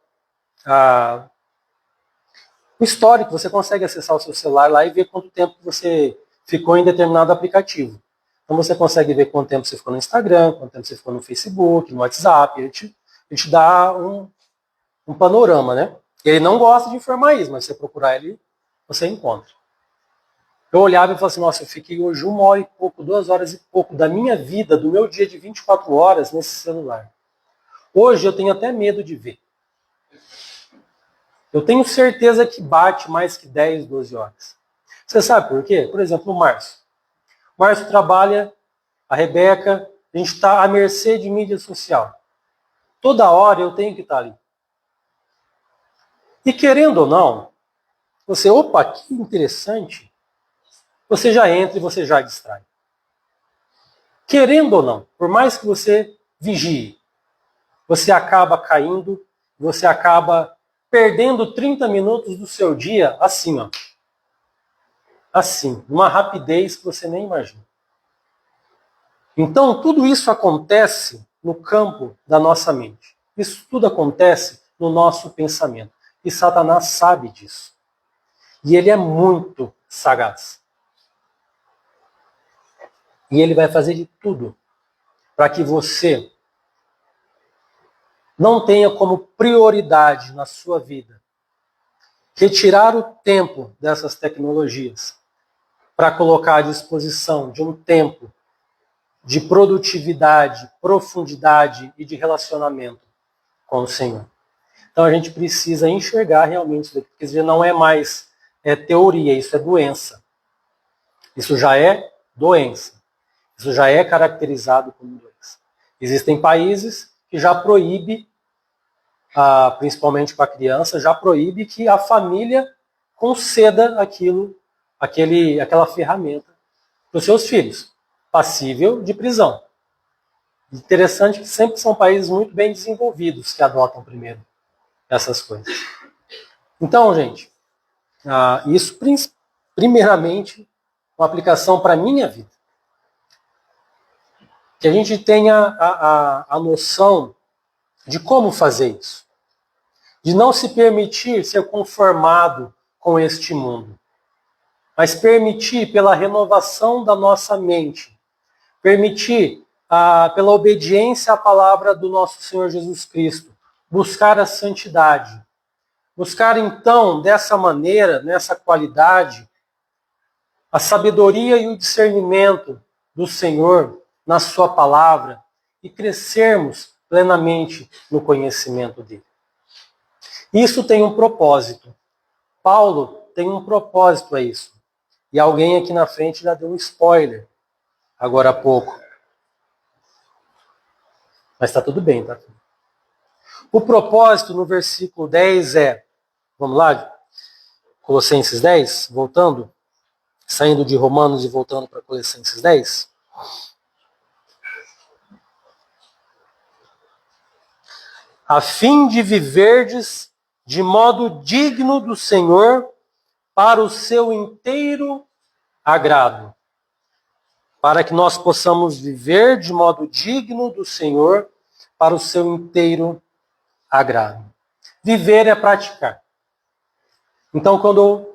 o histórico, você consegue acessar o seu celular lá e ver quanto tempo você ficou em determinado aplicativo. Então você consegue ver quanto tempo você ficou no Instagram, quanto tempo você ficou no Facebook, no WhatsApp. Ele te dá um panorama, né? Ele não gosta de informar isso, mas se você procurar ele, você encontra. Eu olhava e falava assim, nossa, eu fiquei hoje 1 hora e pouco, 2 horas e pouco da minha vida, do meu dia de 24 horas nesse celular. Hoje eu tenho até medo de ver. Eu tenho certeza que bate mais que 10, 12 horas. Você sabe por quê? Por exemplo, o Márcio. O Márcio trabalha, a Rebeca, a gente está à mercê de mídia social. Toda hora eu tenho que estar ali. E querendo ou não, você, opa, que interessante, você já entra e você já distrai. Querendo ou não, por mais que você vigie, você acaba caindo, você acaba perdendo 30 minutos do seu dia assim, ó. Assim, numa rapidez que você nem imagina. Então, tudo isso acontece no campo da nossa mente. Isso tudo acontece no nosso pensamento. E Satanás sabe disso. E ele é muito sagaz. E ele vai fazer de tudo para que você não tenha como prioridade na sua vida retirar o tempo dessas tecnologias para colocar à disposição de um tempo de produtividade, profundidade e de relacionamento com o Senhor. Então a gente precisa enxergar realmente isso daqui, porque não é mais teoria, isso é doença. Isso já é doença. Isso já é caracterizado como doença. Existem países que já proíbe, principalmente para a criança, já proíbe que a família conceda aquela ferramenta para os seus filhos, passível de prisão. Interessante que sempre são países muito bem desenvolvidos que adotam primeiro essas coisas. Então, gente, isso primeiramente uma aplicação para a minha vida. Que a gente tenha a noção de como fazer isso. De não se permitir ser conformado com este mundo, mas permitir pela renovação da nossa mente, permitir pela obediência à palavra do nosso Senhor Jesus Cristo, buscar a santidade. Buscar então, dessa maneira, nessa qualidade, a sabedoria e o discernimento do Senhor na sua palavra e crescermos plenamente no conhecimento dele. Isso tem um propósito. Paulo tem um propósito a isso. E alguém aqui na frente já deu um spoiler agora há pouco. Mas está tudo bem, tá? O propósito no versículo 10 é, vamos lá, Colossenses 10, voltando, saindo de Romanos e voltando para Colossenses 10. A fim de viverdes de modo digno do Senhor para o seu inteiro agrado. Para que nós possamos viver de modo digno do Senhor para o seu inteiro agrado. Viver é praticar. Então, quando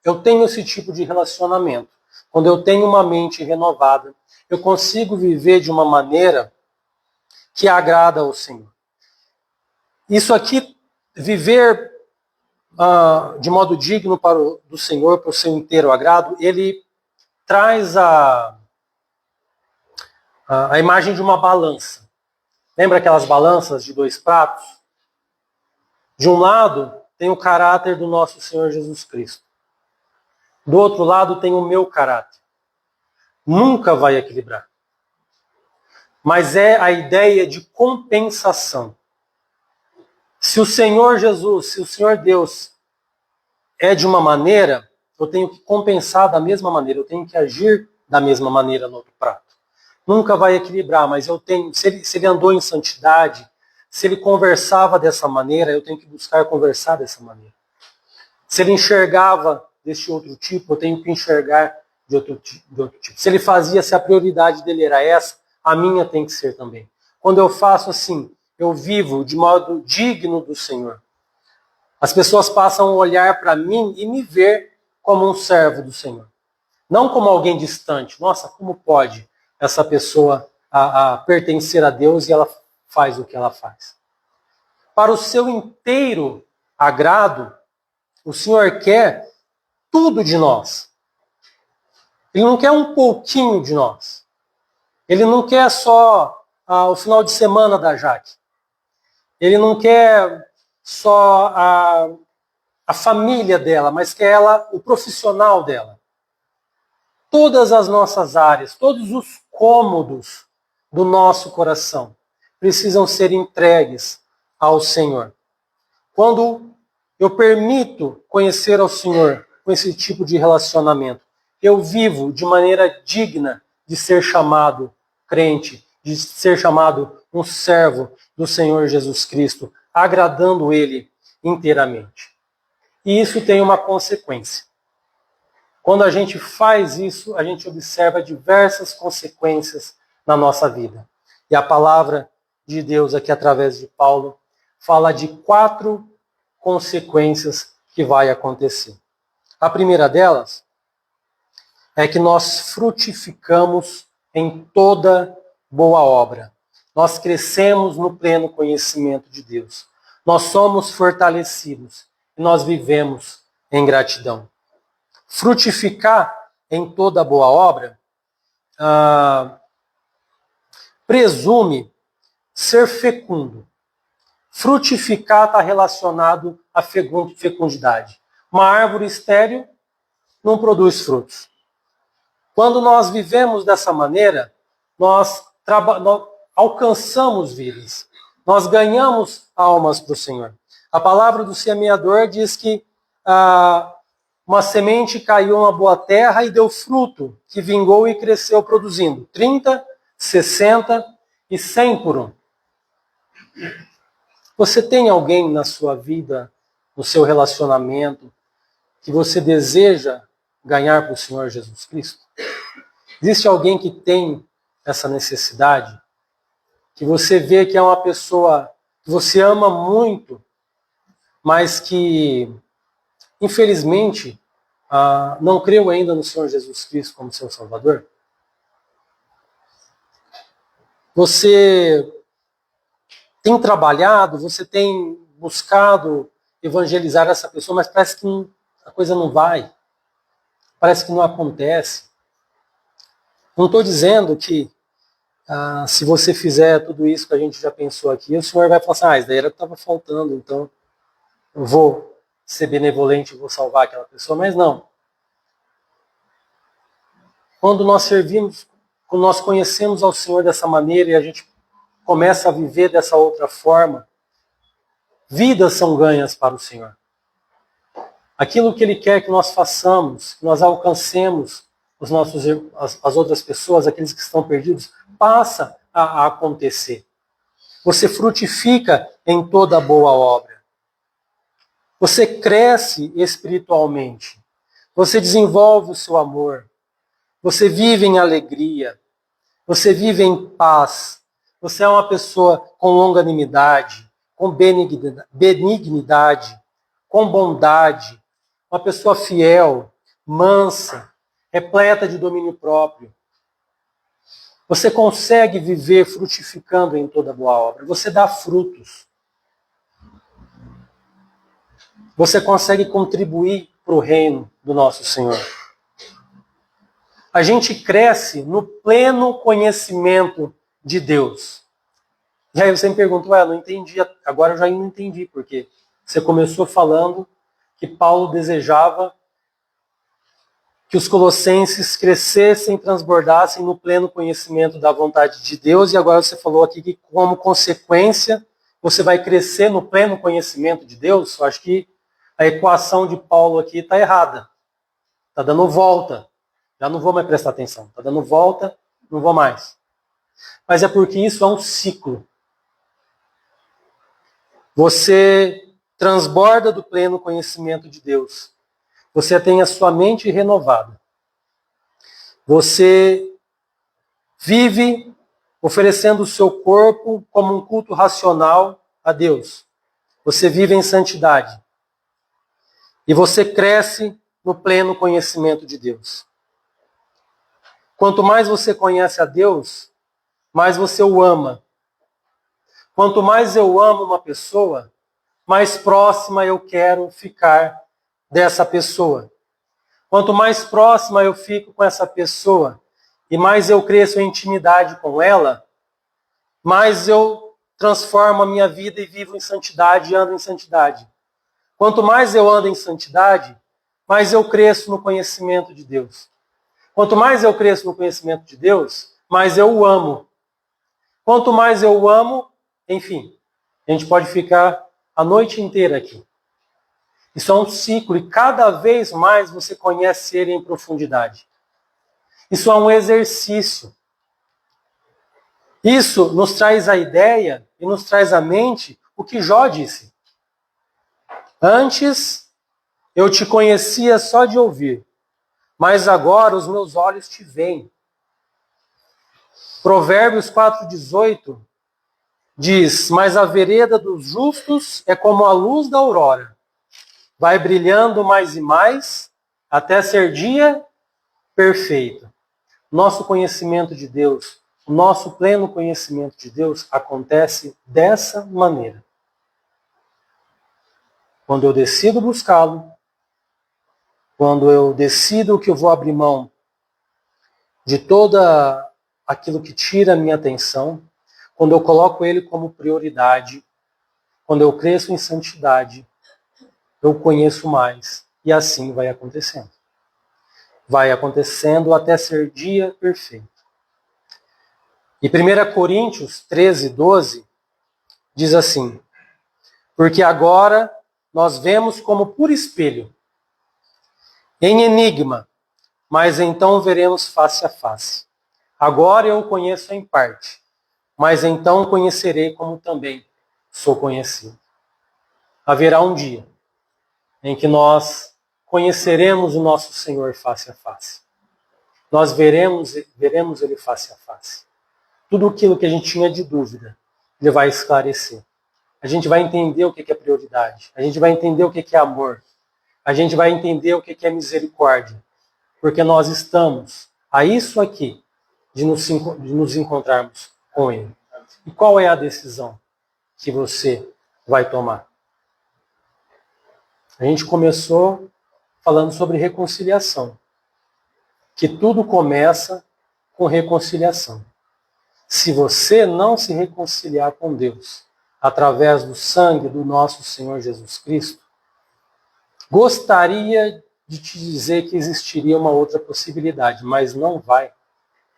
eu tenho esse tipo de relacionamento, quando eu tenho uma mente renovada, eu consigo viver de uma maneira que agrada ao Senhor. Isso aqui, viver de modo digno do Senhor, para o seu inteiro agrado, ele traz a imagem de uma balança. Lembra aquelas balanças de 2 pratos? De um lado tem o caráter do nosso Senhor Jesus Cristo. Do outro lado tem o meu caráter. Nunca vai equilibrar. Mas é a ideia de compensação. Se o Senhor Jesus, se o Senhor Deus é de uma maneira, eu tenho que compensar da mesma maneira, eu tenho que agir da mesma maneira no outro prato. Nunca vai equilibrar, mas eu tenho, se ele andou em santidade, se ele conversava dessa maneira, eu tenho que buscar conversar dessa maneira. Se ele enxergava deste outro tipo, eu tenho que enxergar de outro tipo. Se ele fazia, se a prioridade dele era essa, a minha tem que ser também. Quando eu faço assim, eu vivo de modo digno do Senhor. As pessoas passam a olhar para mim e me ver como um servo do Senhor. Não como alguém distante. Nossa, como pode essa pessoa pertencer a Deus e ela faz o que ela faz? Para o seu inteiro agrado, o Senhor quer tudo de nós. Ele não quer um pouquinho de nós. Ele não quer só o final de semana da Jaque. Ele não quer só a família dela, mas quer o profissional dela. Todas as nossas áreas, todos os cômodos do nosso coração precisam ser entregues ao Senhor. Quando eu permito conhecer ao Senhor com esse tipo de relacionamento, eu vivo de maneira digna de ser chamado crente, de ser chamado um servo do Senhor Jesus Cristo, agradando Ele inteiramente. E isso tem uma consequência. Quando a gente faz isso, a gente observa diversas consequências na nossa vida. E a palavra de Deus aqui, através de Paulo, fala de 4 consequências que vai acontecer. A primeira delas é que nós frutificamos em toda boa obra. Nós crescemos no pleno conhecimento de Deus. Nós somos fortalecidos e nós vivemos em gratidão. Frutificar em toda boa obra presume ser fecundo. Frutificar está relacionado à fecundidade. Uma árvore estéril não produz frutos. Quando nós vivemos dessa maneira, nós alcançamos vidas. Nós ganhamos almas para o Senhor. A palavra do semeador diz que uma semente caiu numa boa terra e deu fruto, que vingou e cresceu produzindo 30, 60 e 100 por um. Você tem alguém na sua vida, no seu relacionamento, que você deseja ganhar para o Senhor Jesus Cristo? Existe alguém que tem essa necessidade? Que você vê que é uma pessoa que você ama muito, mas que, infelizmente, não creu ainda no Senhor Jesus Cristo como seu Salvador? Você tem trabalhado, você tem buscado evangelizar essa pessoa, mas parece que a coisa não vai. Parece que não acontece. Não estou dizendo que se você fizer tudo isso que a gente já pensou aqui, o Senhor vai falar assim, isso daí era o que estava faltando, então eu vou ser benevolente e vou salvar aquela pessoa, mas não. Quando nós servimos, quando nós conhecemos ao Senhor dessa maneira e a gente começa a viver dessa outra forma, vidas são ganhas para o Senhor. Aquilo que Ele quer que nós façamos, que nós alcancemos as outras pessoas, aqueles que estão perdidos, passa a acontecer. Você frutifica em toda boa obra. Você cresce espiritualmente. Você desenvolve o seu amor. Você vive em alegria. Você vive em paz. Você é uma pessoa com longanimidade, com benignidade, com bondade. Uma pessoa fiel, mansa, repleta de domínio próprio. Você consegue viver frutificando em toda boa obra. Você dá frutos. Você consegue contribuir para o reino do nosso Senhor. A gente cresce no pleno conhecimento de Deus. E aí você me pergunta, não entendi, agora eu já não entendi, porque você começou falando que Paulo desejava que os colossenses crescessem, transbordassem no pleno conhecimento da vontade de Deus, e agora você falou aqui que como consequência você vai crescer no pleno conhecimento de Deus. Eu acho que a equação de Paulo aqui está errada. Está dando volta. Já não vou mais prestar atenção. Está dando volta, não vou mais. Mas é porque isso é um ciclo. Você transborda do pleno conhecimento de Deus. Você tem a sua mente renovada. Você vive oferecendo o seu corpo como um culto racional a Deus. Você vive em santidade. E você cresce no pleno conhecimento de Deus. Quanto mais você conhece a Deus, mais você o ama. Quanto mais eu amo uma pessoa, mais próxima eu quero ficar dessa pessoa. Quanto mais próxima eu fico com essa pessoa e mais eu cresço em intimidade com ela, mais eu transformo a minha vida e vivo em santidade e ando em santidade. Quanto mais eu ando em santidade, mais eu cresço no conhecimento de Deus. Quanto mais eu cresço no conhecimento de Deus, mais eu o amo. Quanto mais eu o amo, enfim, a gente pode ficar a noite inteira aqui. Isso é um ciclo e cada vez mais você conhece Ele em profundidade. Isso é um exercício. Isso nos traz a ideia e nos traz à mente o que Jó disse. Antes eu te conhecia só de ouvir, mas agora os meus olhos te veem. Provérbios 4,18 diz, mas a vereda dos justos é como a luz da aurora. Vai brilhando mais e mais, até ser dia perfeito. Nosso conhecimento de Deus, o nosso pleno conhecimento de Deus acontece dessa maneira. Quando eu decido buscá-lo, quando eu decido que eu vou abrir mão de toda aquilo que tira a minha atenção, quando eu coloco Ele como prioridade, quando eu cresço em santidade, eu conheço mais. E assim vai acontecendo. Vai acontecendo até ser dia perfeito. E 1 Coríntios 13:12 diz assim, porque agora nós vemos como por espelho, em enigma, mas então veremos face a face. Agora eu o conheço em parte, mas então conhecerei como também sou conhecido. Haverá um dia em que nós conheceremos o nosso Senhor face a face. Nós veremos Ele face a face. Tudo aquilo que a gente tinha de dúvida, Ele vai esclarecer. A gente vai entender o que é prioridade. A gente vai entender o que é amor. A gente vai entender o que é misericórdia. Porque nós estamos a isso aqui de nos encontrarmos com Ele. E qual é a decisão que você vai tomar? A gente começou falando sobre reconciliação. Que tudo começa com reconciliação. Se você não se reconciliar com Deus através do sangue do nosso Senhor Jesus Cristo, gostaria de te dizer que existiria uma outra possibilidade, mas não vai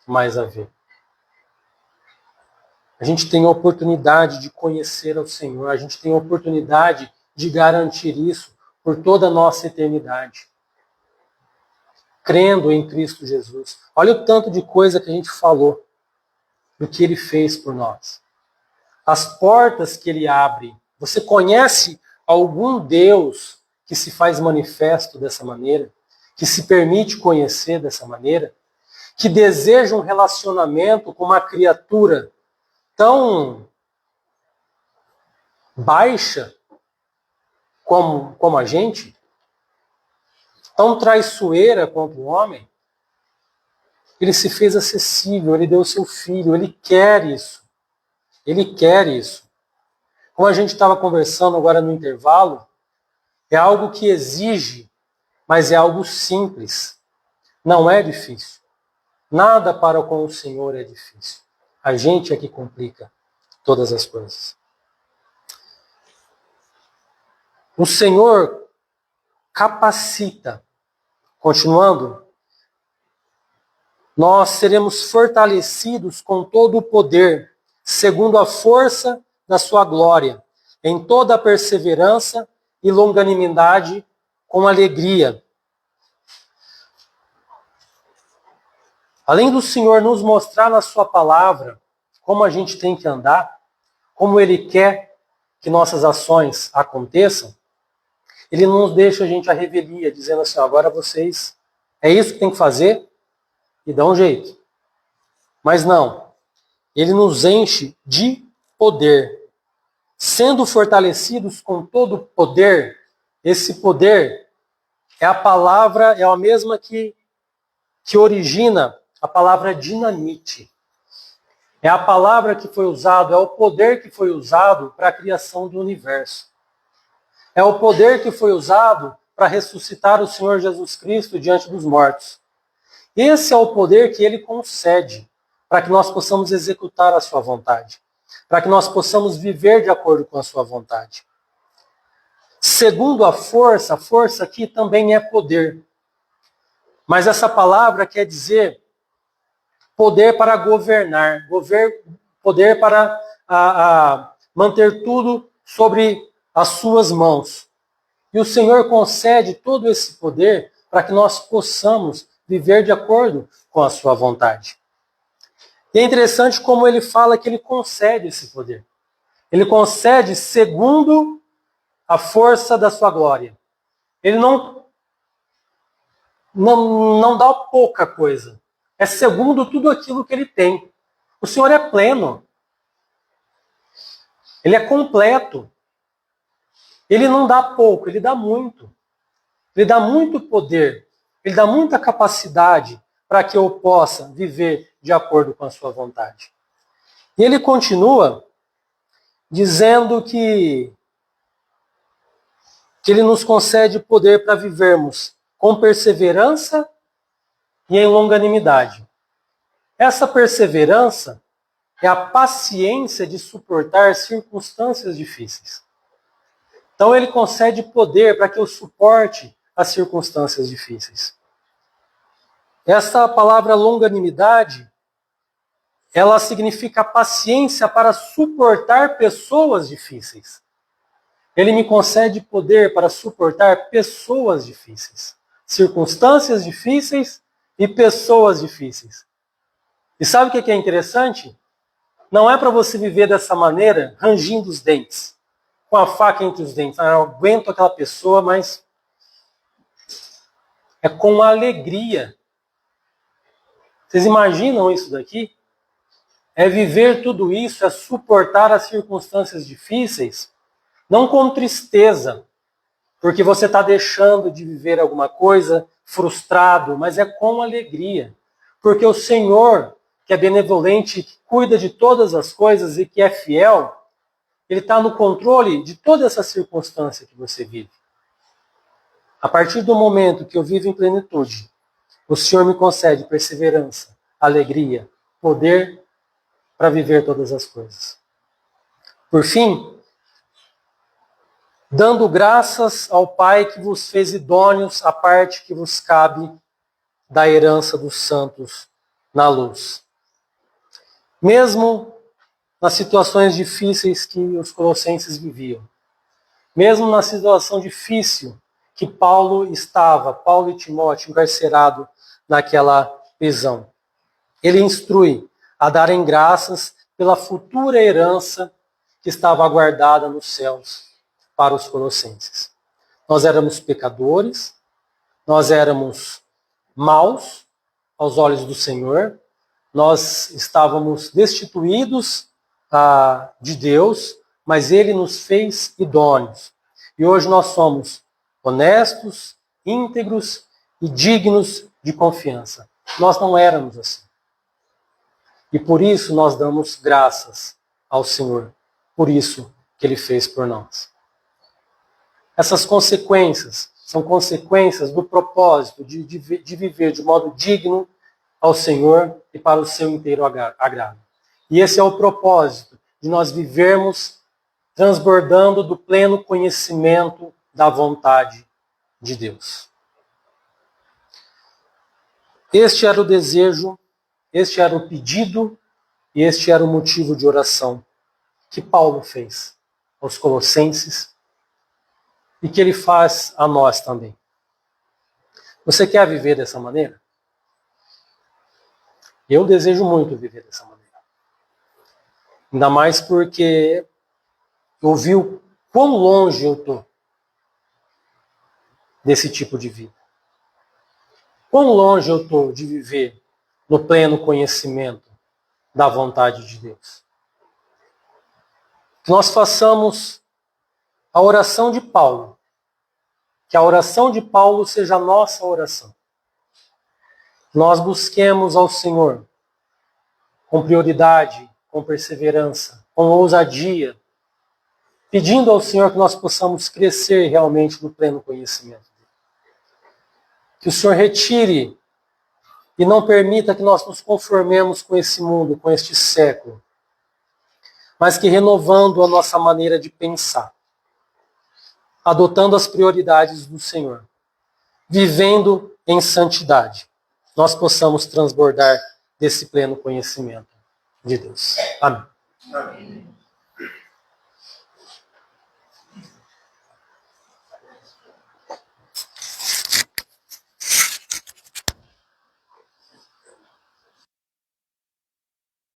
mais haver. A gente tem a oportunidade de conhecer ao Senhor, a gente tem a oportunidade de garantir isso por toda a nossa eternidade. Crendo em Cristo Jesus. Olha o tanto de coisa que a gente falou do que Ele fez por nós. As portas que Ele abre. Você conhece algum Deus que se faz manifesto dessa maneira? Que se permite conhecer dessa maneira? Que deseja um relacionamento com uma criatura tão baixa como a gente? Tão traiçoeira quanto o homem? Ele se fez acessível, Ele deu o seu Filho, Ele quer isso. Ele quer isso. Como a gente estava conversando agora no intervalo, é algo que exige, mas é algo simples. Não é difícil. Nada para com o Senhor é difícil. A gente é que complica todas as coisas. O Senhor capacita. Continuando, nós seremos fortalecidos com todo o poder, segundo a força da sua glória, em toda a perseverança e longanimidade com alegria. Além do Senhor nos mostrar na sua palavra como a gente tem que andar, como Ele quer que nossas ações aconteçam, Ele não nos deixa a gente à revelia, dizendo assim, agora vocês, é isso que tem que fazer e dá um jeito. Mas não, Ele nos enche de poder. Sendo fortalecidos com todo o poder, esse poder é a palavra, é a mesma que origina a palavra dinamite. É a palavra que foi usada, é o poder que foi usado para a criação do universo. É o poder que foi usado para ressuscitar o Senhor Jesus Cristo diante dos mortos. Esse é o poder que Ele concede para que nós possamos executar a sua vontade, para que nós possamos viver de acordo com a sua vontade. Segundo a força aqui também é poder. Mas essa palavra quer dizer poder para governar, poder para manter tudo sobre as suas mãos. E o Senhor concede todo esse poder para que nós possamos viver de acordo com a sua vontade. E é interessante como Ele fala que Ele concede esse poder. Ele concede segundo a força da sua glória. Ele não dá pouca coisa. É segundo tudo aquilo que Ele tem. O Senhor é pleno. Ele é completo. Ele não dá pouco, Ele dá muito. Ele dá muito poder. Ele dá muita capacidade para que eu possa viver de acordo com a sua vontade. E Ele continua dizendo que Ele nos concede poder para vivermos com perseverança e em longanimidade. Essa perseverança é a paciência de suportar circunstâncias difíceis. Então Ele concede poder para que eu suporte as circunstâncias difíceis. Essa palavra longanimidade, ela significa paciência para suportar pessoas difíceis. Ele me concede poder para suportar pessoas difíceis. circunstâncias difíceis e pessoas difíceis. E sabe o que é interessante? Não é para você viver dessa maneira, rangindo os dentes, com a faca entre os dentes. Eu aguento aquela pessoa, mas é com alegria. Vocês imaginam isso daqui? É viver tudo isso, é suportar as circunstâncias difíceis, não com tristeza, porque você está deixando de viver alguma coisa frustrado, mas é com alegria. Porque o Senhor, que é benevolente, que cuida de todas as coisas e que é fiel, Ele está no controle de toda essa circunstância que você vive. A partir do momento que eu vivo em plenitude, o Senhor me concede perseverança, alegria, poder para viver todas as coisas. Por fim, dando graças ao Pai que vos fez idôneos à parte que vos cabe da herança dos santos na luz. Mesmo nas situações difíceis que os colossenses viviam, mesmo na situação difícil que Paulo e Timóteo, encarcerado naquela prisão, ele instrui a darem graças pela futura herança que estava aguardada nos céus para os colossenses. Nós éramos pecadores, nós éramos maus aos olhos do Senhor, nós estávamos destituídos de Deus, mas Ele nos fez idôneos. E hoje nós somos honestos, íntegros e dignos de confiança. Nós não éramos assim. E por isso nós damos graças ao Senhor, por isso que Ele fez por nós. Essas consequências são consequências do propósito de viver de modo digno ao Senhor e para o seu inteiro agrado. E esse é o propósito de nós vivermos transbordando do pleno conhecimento da vontade de Deus. Este era o desejo, este era o pedido e este era o motivo de oração que Paulo fez aos Colossenses e que ele faz a nós também. Você quer viver dessa maneira? Eu desejo muito viver dessa maneira. Ainda mais porque eu vi o quão longe eu estou desse tipo de vida. Quão longe eu estou de viver no pleno conhecimento da vontade de Deus. Que nós façamos a oração de Paulo. Que a oração de Paulo seja a nossa oração. Nós busquemos ao Senhor com prioridade, com perseverança, com ousadia, pedindo ao Senhor que nós possamos crescer realmente no pleno conhecimento dele. Que o Senhor retire e não permita que nós nos conformemos com esse mundo, com este século, mas que renovando a nossa maneira de pensar, adotando as prioridades do Senhor, vivendo em santidade, nós possamos transbordar desse pleno conhecimento de Deus. Amém. Amém.